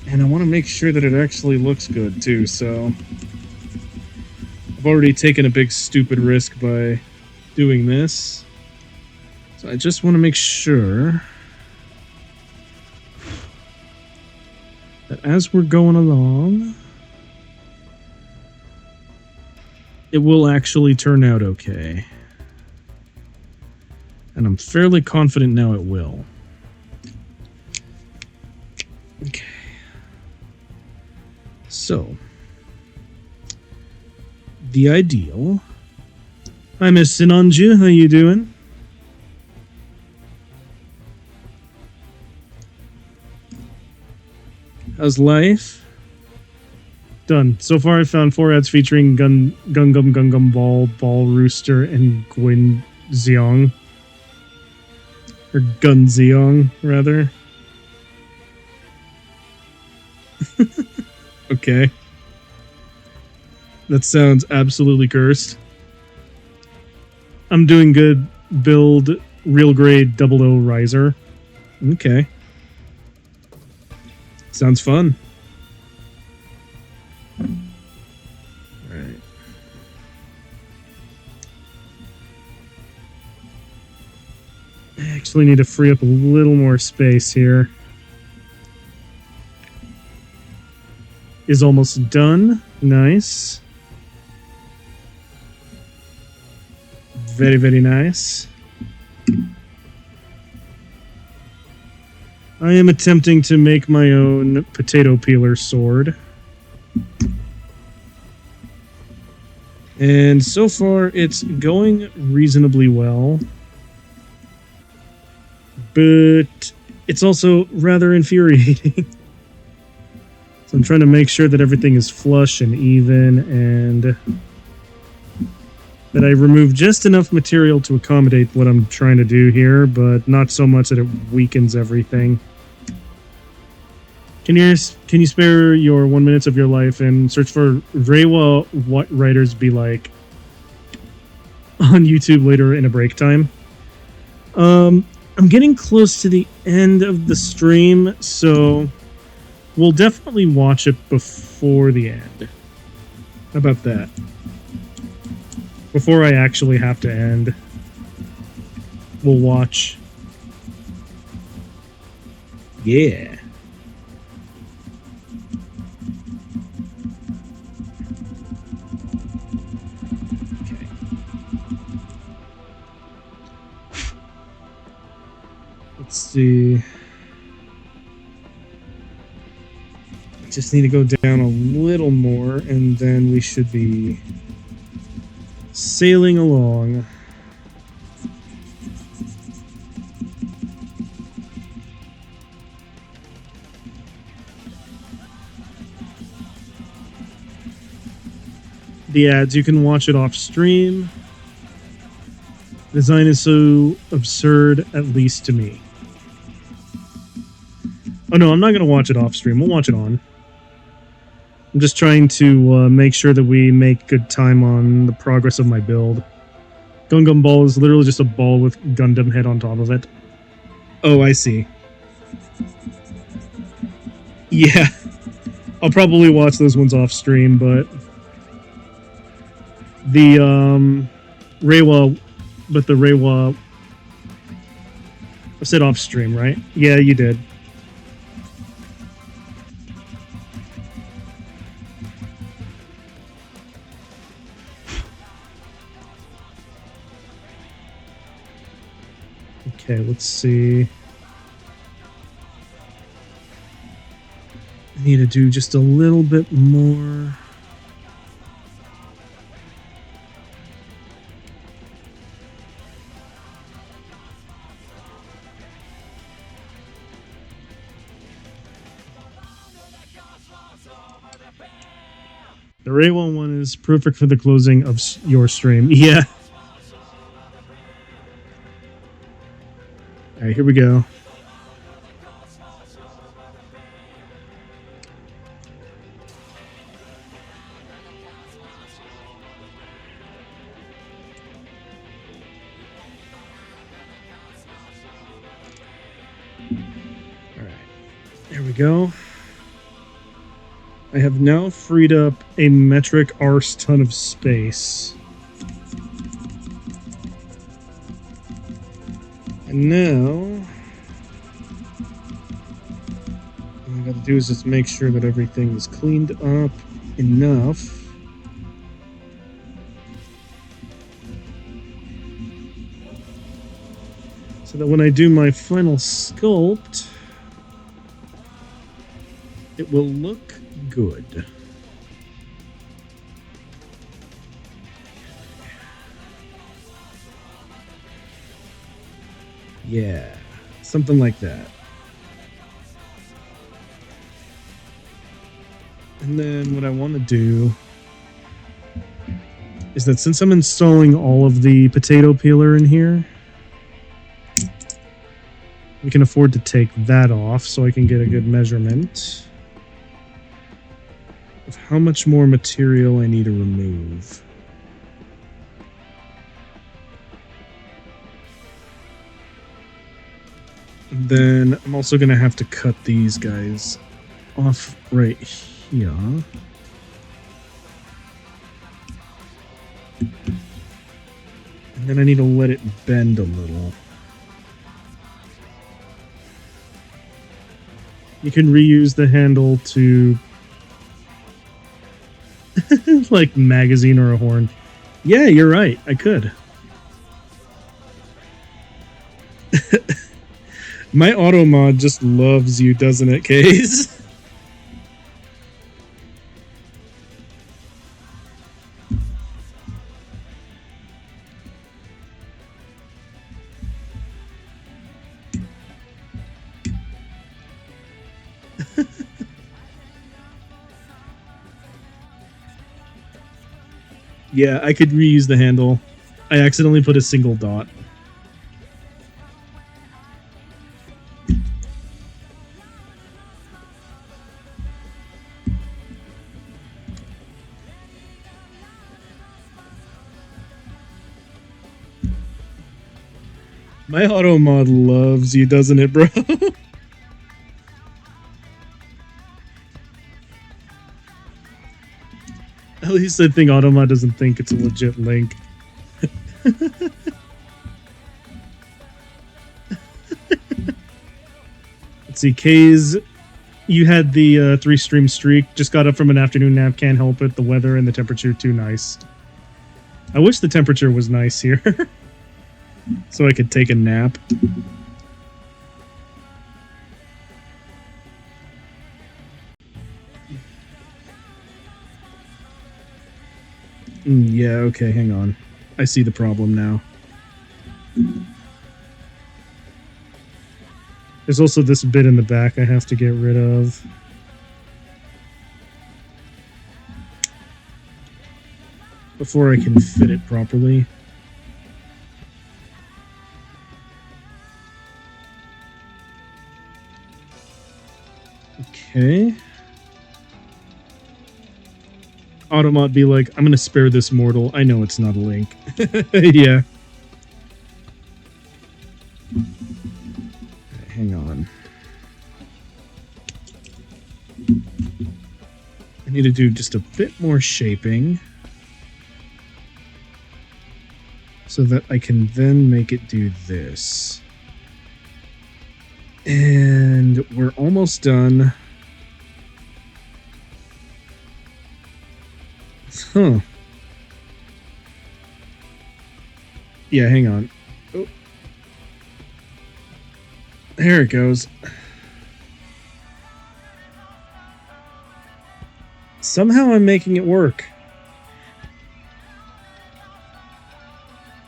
And I want to make sure that it actually looks good too, so I've already taken a big stupid risk by doing this, so I just want to make sure that as we're going along, it will actually turn out okay. And I'm fairly confident now it will. Okay. So, the ideal. Hi, Miss Sinanju. How you doing? How's life? Done. So far, I found 4 ads featuring Gungam Ball, Ball Rooster, and Gwyn Xiong. Or Gun Xiong, rather. Okay. That sounds absolutely cursed. I'm doing good. Build real grade 00 riser. Okay. Sounds fun. Alright. I actually need to free up a little more space here. Is almost done. Nice. Very, very nice. I am attempting to make my own potato peeler sword. And so far, it's going reasonably well. But it's also rather infuriating. So I'm trying to make sure that everything is flush and even, and that I remove just enough material to accommodate what I'm trying to do here, but not so much that it weakens everything. Can you spare your 1 minute of your life and search for Reiwa What Writers Be Like on YouTube later in a break time? I'm getting close to the end of the stream, so we'll definitely watch it before the end. How about that? Before I actually have to end, we'll watch. Yeah. Okay. Let's see. Just need to go down a little more, and then we should be sailing along. The ads, you can watch it off stream. Design is so absurd, at least to me. Oh no, I'm not gonna watch it off stream. We'll watch it on. I'm just trying to make sure that we make good time on the progress of my build. Gungam Ball is literally just a ball with Gundam head on top of it. Oh, I see. Yeah. I'll probably watch those ones off stream, but the Reiwa, I said off stream, right? Yeah, you did. Okay, let's see. I need to do just a little bit more. The Reiwa one is perfect for the closing of your stream. Yeah. All right, here we go. All right, there we go. I have now freed up a metric arse ton of space. And now, all I gotta do is just make sure that everything is cleaned up enough. So that when I do my final sculpt, it will look good. Yeah, something like that. And then what I want to do is that since I'm installing all of the potato peeler in here, we can afford to take that off so I can get a good measurement of how much more material I need to remove. And then I'm also going to have to cut these guys off right here. And then I need to let it bend a little. You can reuse the handle to like magazine or a horn. Yeah, you're right. I could. My auto mod just loves you, doesn't it, Kaze? Yeah, I could reuse the handle. I accidentally put a single dot. My auto mod loves you, doesn't it, bro? At least I think Automod doesn't think it's a legit link. Let's see, Kaze, you had the 3-stream streak. Just got up from an afternoon nap. Can't help it. The weather and the temperature too nice. I wish the temperature was nice here. So I could take a nap. Yeah, okay, hang on. I see the problem now. There's also this bit in the back I have to get rid of. Before I can fit it properly. Automot be like, I'm gonna spare this mortal. I know it's not a Link. Yeah. Okay, hang on. I need to do just a bit more shaping so that I can then make it do this. And we're almost done. Huh. Yeah, hang on. Oh. There it goes. Somehow I'm making it work.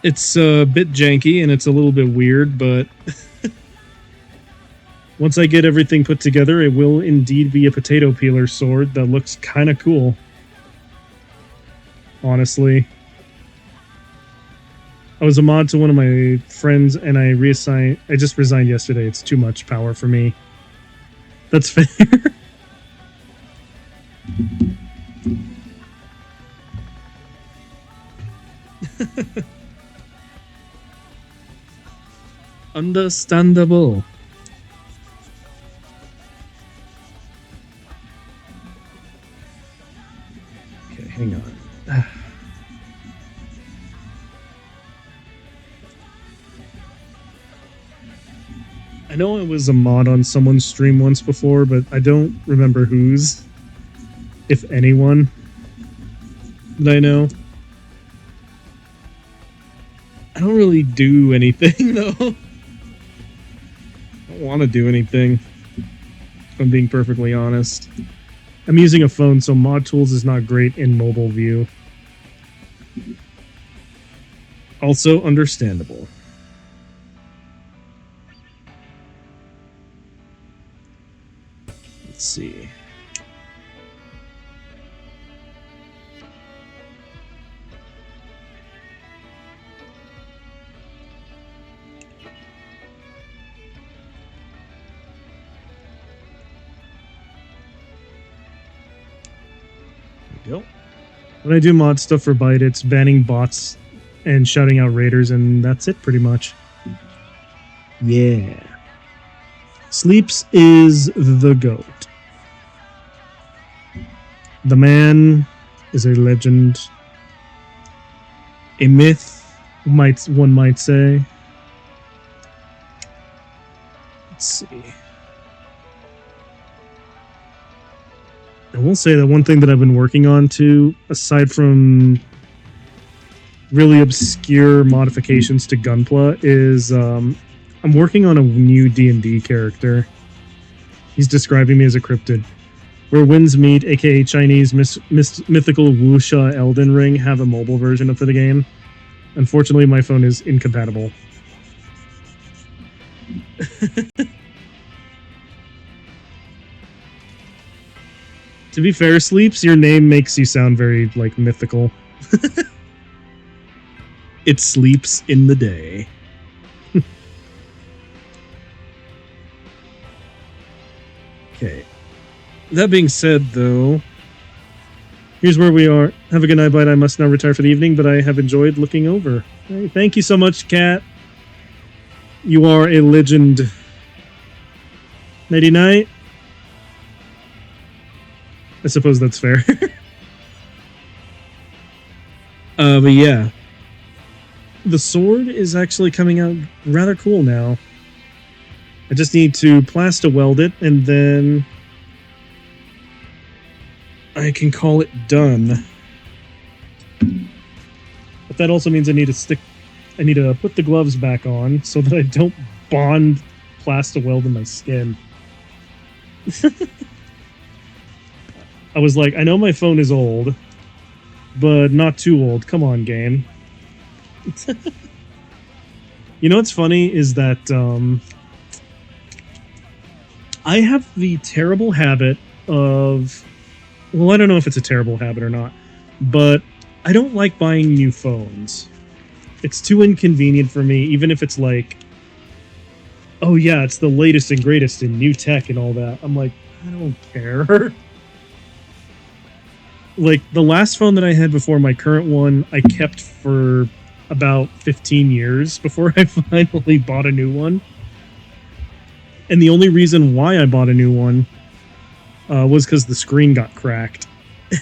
It's a bit janky and it's a little bit weird, but once I get everything put together, it will indeed be a potato peeler sword that looks kind of cool. Honestly. I was a mod to one of my friends and I just resigned yesterday. It's too much power for me. That's fair. Understandable. Okay, hang on. I know it was a mod on someone's stream once before, but I don't remember whose, if anyone, that I know. I don't really do anything, though. I don't want to do anything, if I'm being perfectly honest. I'm using a phone, so Mod Tools is not great in mobile view. Also understandable. Let's see. Go. When I do mod stuff for Byte, it's banning bots and shouting out raiders, and that's it pretty much. Yeah. Sleeps is the GOAT. The man is a legend. A myth, one might say. Let's see. I will say that one thing that I've been working on too, aside from really obscure modifications to Gunpla, is I'm working on a new D&D character. He's describing me as a cryptid. Where winds meet, aka Chinese mythical wuxia Elden Ring, have a mobile version for the game. Unfortunately, my phone is incompatible. To be fair, Sleeps, your name makes you sound very, like, mythical. It sleeps in the day. Okay. That being said, though, here's where we are. Have a good night, Byte. I must now retire for the evening, but I have enjoyed looking over. Hey, thank you so much, Kat. You are a legend. Nighty-night. I suppose that's fair. But yeah. The sword is actually coming out rather cool now. I just need to plaster weld it, and then I can call it done. But that also means I need to put the gloves back on so that I don't bond plaster weld in my skin. I was like, I know my phone is old, but not too old. Come on, game. You know what's funny is that I have the terrible habit of... Well, I don't know if it's a terrible habit or not, but I don't like buying new phones. It's too inconvenient for me, even if it's like, oh yeah, it's the latest and greatest in new tech and all that. I'm like, I don't care. like the last phone that I had before my current one, I kept for about 15 years before I finally bought a new one. And the only reason why I bought a new one was because the screen got cracked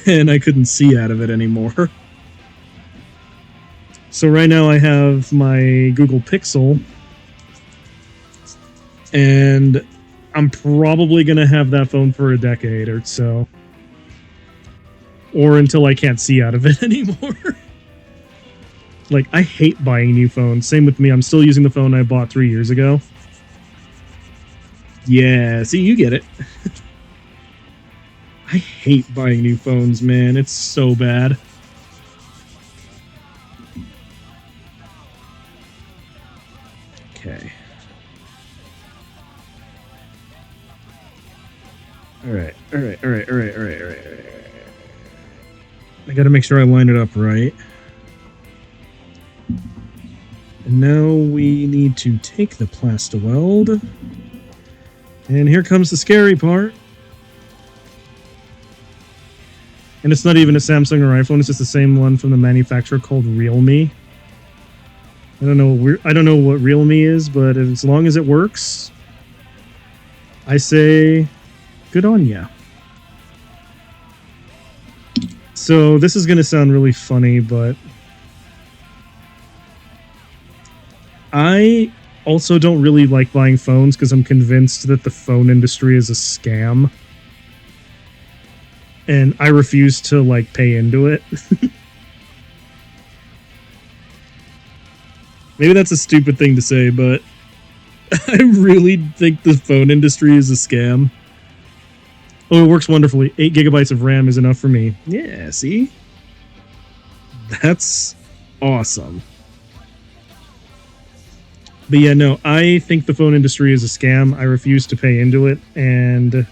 and I couldn't see out of it anymore. So right now I have my Google Pixel, and I'm probably going to have that phone for a decade or so. Or until I can't see out of it anymore. Like, I hate buying new phones. Same with me. I'm still using the phone I bought 3 years ago. Yeah, see, you get it. I hate buying new phones, man. It's so bad. Okay. Alright. I gotta make sure I line it up right. And now we need to take the Plastaweld. And here comes the scary part. And it's not even a Samsung or iPhone, it's just the same one from the manufacturer called Realme. I don't know what Realme is, but as long as it works, I say good on ya. So this is going to sound really funny, but I also don't really like buying phones because I'm convinced that the phone industry is a scam. And I refuse to, like, pay into it. Maybe that's a stupid thing to say, but I really think the phone industry is a scam. Oh, it works wonderfully. 8 gigabytes of RAM is enough for me. Yeah, see? That's awesome. But yeah, no, I think the phone industry is a scam. I refuse to pay into it, and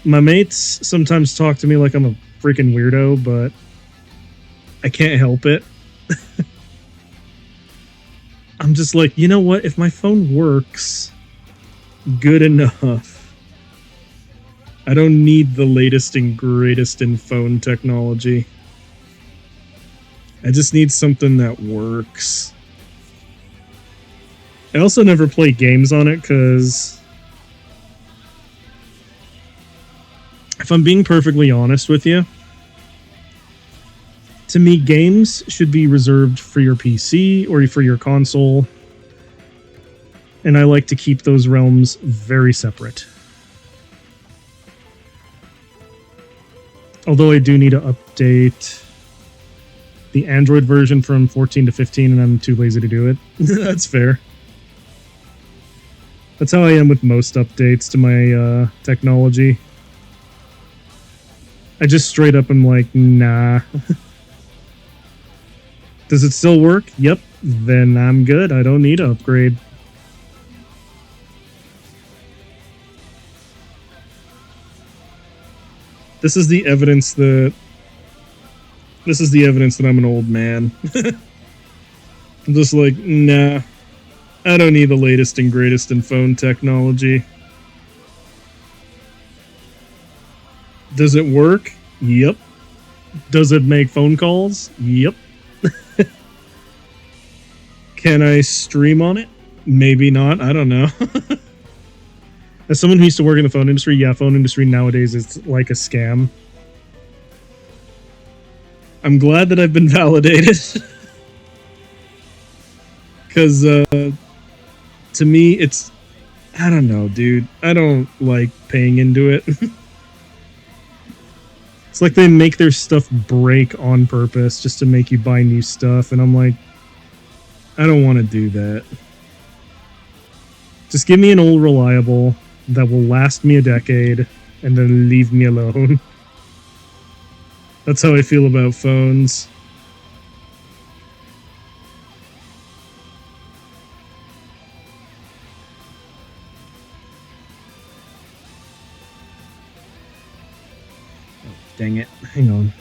my mates sometimes talk to me like I'm a freaking weirdo, but I can't help it. I'm just like, you know what? If my phone works good enough, I don't need the latest and greatest in phone technology. I just need something that works. I also never play games on it because, if I'm being perfectly honest with you, to me, games should be reserved for your PC or for your console, and I like to keep those realms very separate. Although I do need to update the Android version from 14 to 15, and I'm too lazy to do it. That's fair. That's how I am with most updates to my technology. I just straight up am like, nah. Does it still work? Yep. Then I'm good. I don't need to upgrade. This is the evidence that I'm an old man. I'm just like, nah. I don't need the latest and greatest in phone technology. Does it work? Yep. Does it make phone calls? Yep. Can I stream on it? Maybe not. I don't know. As someone who used to work in the phone industry, yeah, phone industry nowadays is like a scam. I'm glad that I've been validated. Because, to me, it's... I don't know, dude. I don't like paying into it. It's like they make their stuff break on purpose just to make you buy new stuff, and I'm like, I don't want to do that. Just give me an old reliable that will last me a decade and then leave me alone. That's how I feel about phones. Oh, dang it. Hang on.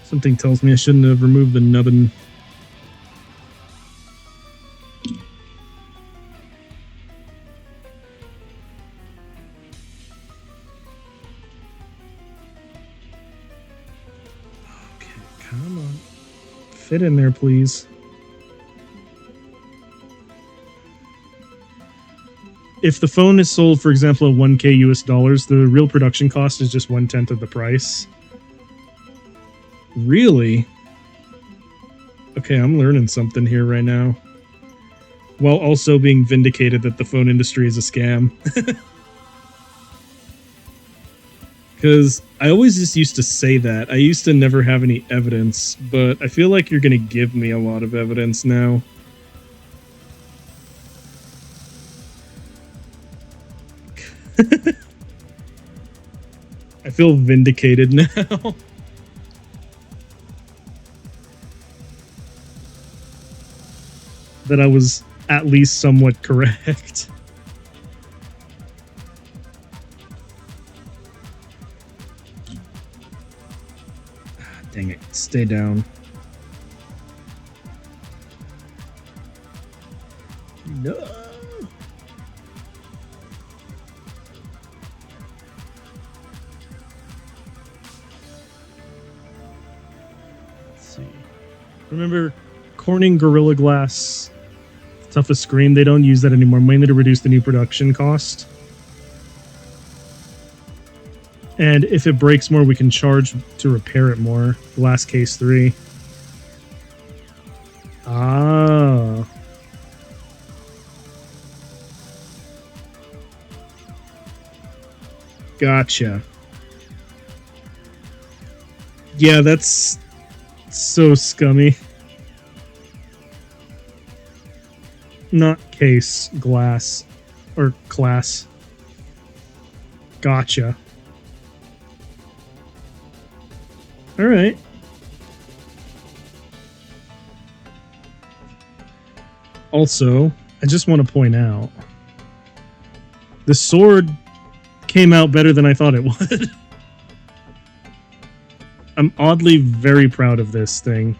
Something tells me I shouldn't have removed the nubbin. Come on. Fit in there, please. If the phone is sold, for example, at 1K US dollars, the real production cost is just 1/10 of the price. Really? Okay, I'm learning something here right now. While also being vindicated that the phone industry is a scam. Because I always just used to say that. I used to never have any evidence, but I feel like you're going to give me a lot of evidence now. I feel vindicated now. That I was at least somewhat correct. Dang it, stay down. No. Let's see. Remember Corning Gorilla Glass toughest screen? They don't use that anymore, mainly to reduce the new production cost. And if it breaks more, we can charge to repair it more. Glass Case 3. Ah. Gotcha. Yeah, that's so scummy. Not case, glass. Or class. Gotcha. Alright. Also, I just want to point out, the sword came out better than I thought it would. I'm oddly very proud of this thing.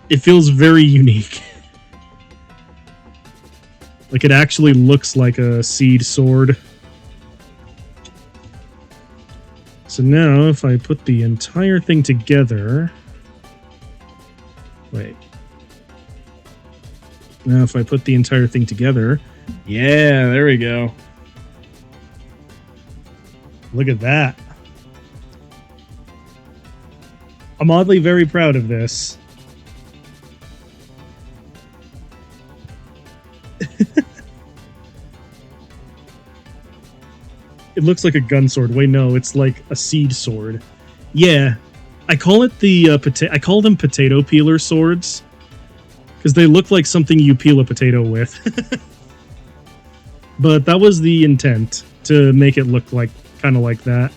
It feels very unique. Like, it actually looks like a seed sword. So now, if I put the entire thing together... Wait. Now, if I put the entire thing together... Yeah, there we go. Look at that. I'm oddly very proud of this. It looks like a gun sword. Wait, no, it's like a seed sword. Yeah, I call it the I call them potato peeler swords because they look like something you peel a potato with. But that was the intent, to make it look like kind of like that.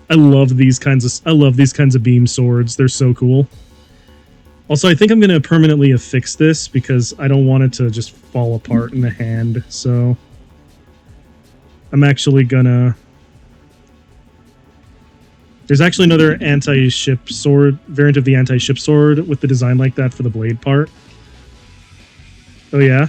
I love these kinds of beam swords. They're so cool. Also, I think I'm going to permanently affix this because I don't want it to just fall apart in the hand, so I'm actually gonna... There's actually another anti-ship sword, variant of the anti-ship sword with the design like that for the blade part. Oh yeah?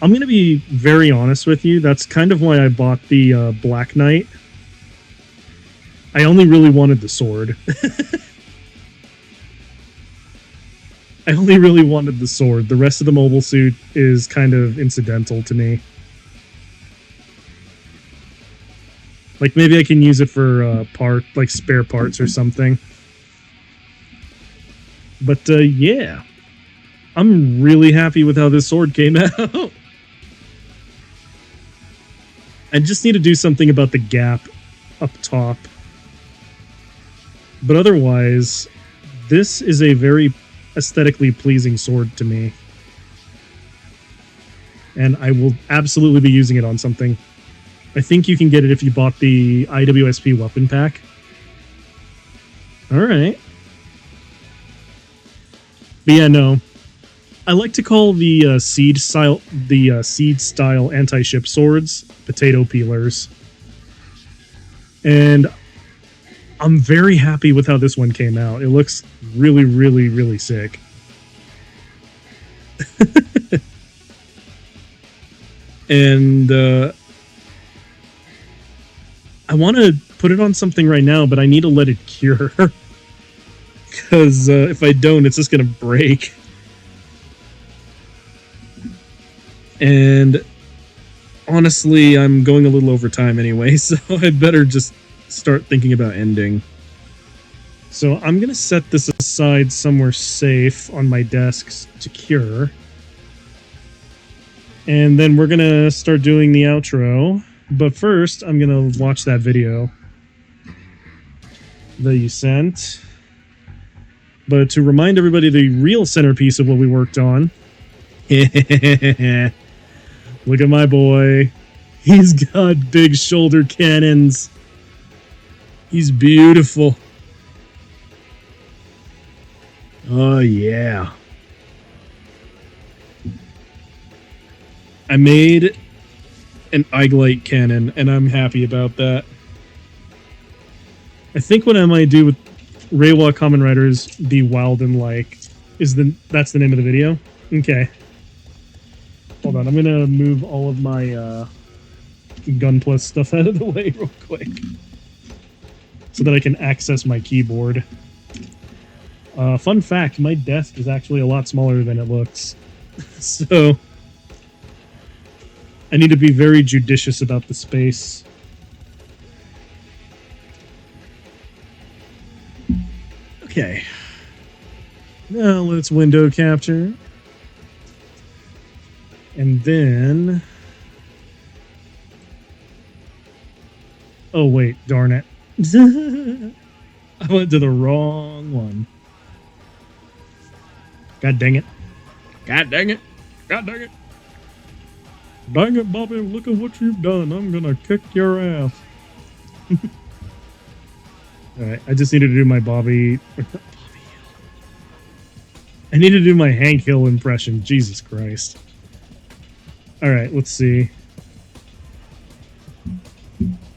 I'm gonna be very honest with you, that's kind of why I bought the Black Knight. I only really wanted the sword. I only really wanted the sword. The rest of the mobile suit is kind of incidental to me. Like, maybe I can use it for spare parts or something. But, yeah. I'm really happy with how this sword came out. I just need to do something about the gap up top. But otherwise, this is a very aesthetically pleasing sword to me. And I will absolutely be using it on something. I think you can get it if you bought the IWSP weapon pack. Alright. But yeah, no. I like to call the seed style anti-ship swords potato peelers. And I'm very happy with how this one came out. It looks really, really, really sick. And I want to put it on something right now, but I need to let it cure. Because if I don't, it's just going to break. And honestly, I'm going a little over time anyway, so I better just start thinking about ending. So I'm going to set this aside somewhere safe on my desk to cure. And then we're going to start doing the outro. But first, I'm going to watch that video that you sent. But to remind everybody the real centerpiece of what we worked on. Look at my boy. He's got big shoulder cannons. He's beautiful. Oh, yeah. I made an Eiglite cannon, and I'm happy about that. I think what I might do with Reiwa Kamen Riders Be Wild and Like that's the name of the video? Okay. Hold on, I'm gonna move all of my Gunpla stuff out of the way real quick so that I can access my keyboard. Fun fact, my desk is actually a lot smaller than it looks. So I need to be very judicious about the space. Okay. Now let's window capture. And then... Oh, wait. Darn it. I went to the wrong one. God dang it. God dang it. God dang it. Dang it, Bobby. Look at what you've done. I'm gonna kick your ass. Alright, I just need to do my Bobby Hill. I need to do my Hank Hill impression. Jesus Christ. Alright, let's see.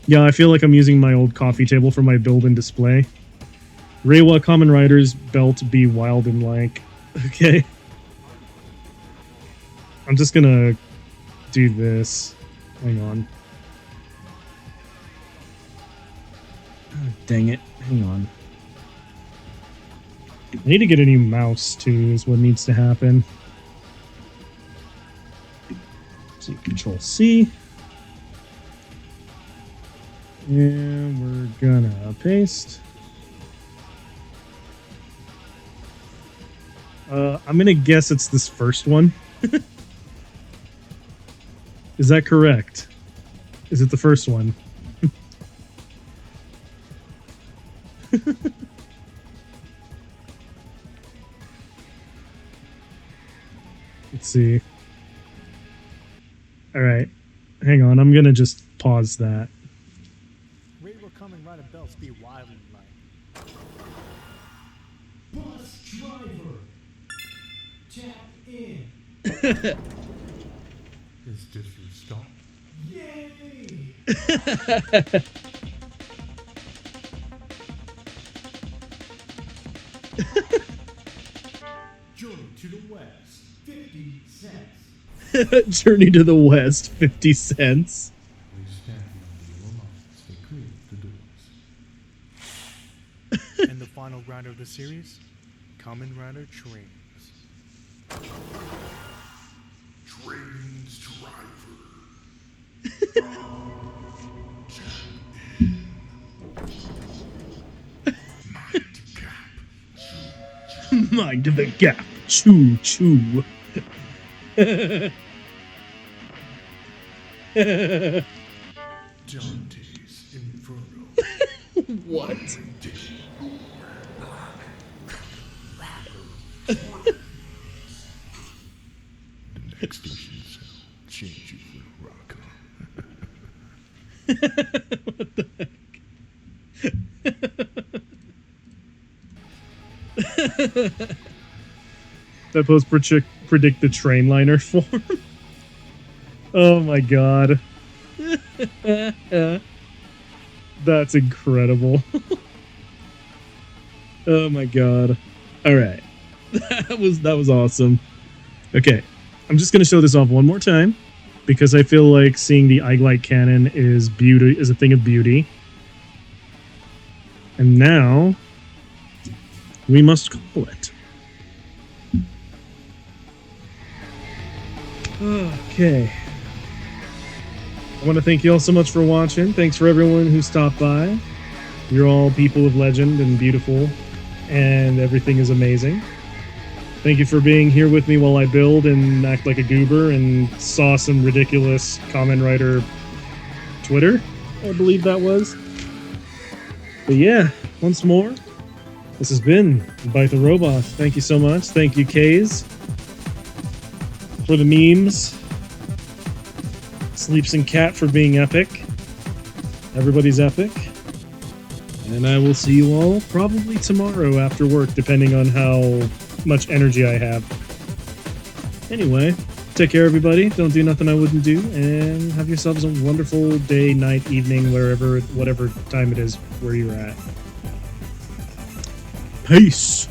Yeah, I feel like I'm using my old coffee table for my build and display. Reiwa Kamen Riders Belt Be Wild and Like. Okay. I'm just gonna do this. Hang on. Oh, dang it. Hang on. I need to get a new mouse, too, is what needs to happen. So Control C. And we're gonna paste. I'm gonna guess it's this first one. Is that correct? Is it the first one? Let's see. Alright. Hang on, I'm gonna just pause that. Reiwa Kamen Rider belts be wild and like. Bus driver, tap in. Is this your stop? Yay! Journey to the West, 50 cents. Journey to the West, 50 cents. We stand beyond your minds. They create the doors. And the final grinder of the series, Kamen Rider Trains. Trains driver. Mind the gap. Choo choo. Dante's Inferno. What? The next station shall change you for Rocco. What the heck? That post predict the train liner form. Oh my god. That's incredible. Oh my god. Alright. That was awesome. Okay. I'm just gonna show this off one more time because I feel like seeing the Eiglite cannon is a thing of beauty. And now we must call it. Okay. I want to thank you all so much for watching. Thanks for everyone who stopped by. You're all people of legend and beautiful, and everything is amazing. Thank you for being here with me while I build and act like a goober and saw some ridiculous Kamen Rider Twitter, I believe that was. But yeah, once more, this has been Bite the Robot. Thank you so much. Thank you, Kays, for the memes. Sleeps and Cat for being epic. Everybody's epic. And I will see you all probably tomorrow after work, depending on how much energy I have. Anyway, take care, everybody. Don't do nothing I wouldn't do, and have yourselves a wonderful day, night, evening, whatever time it is where you're at. Peace.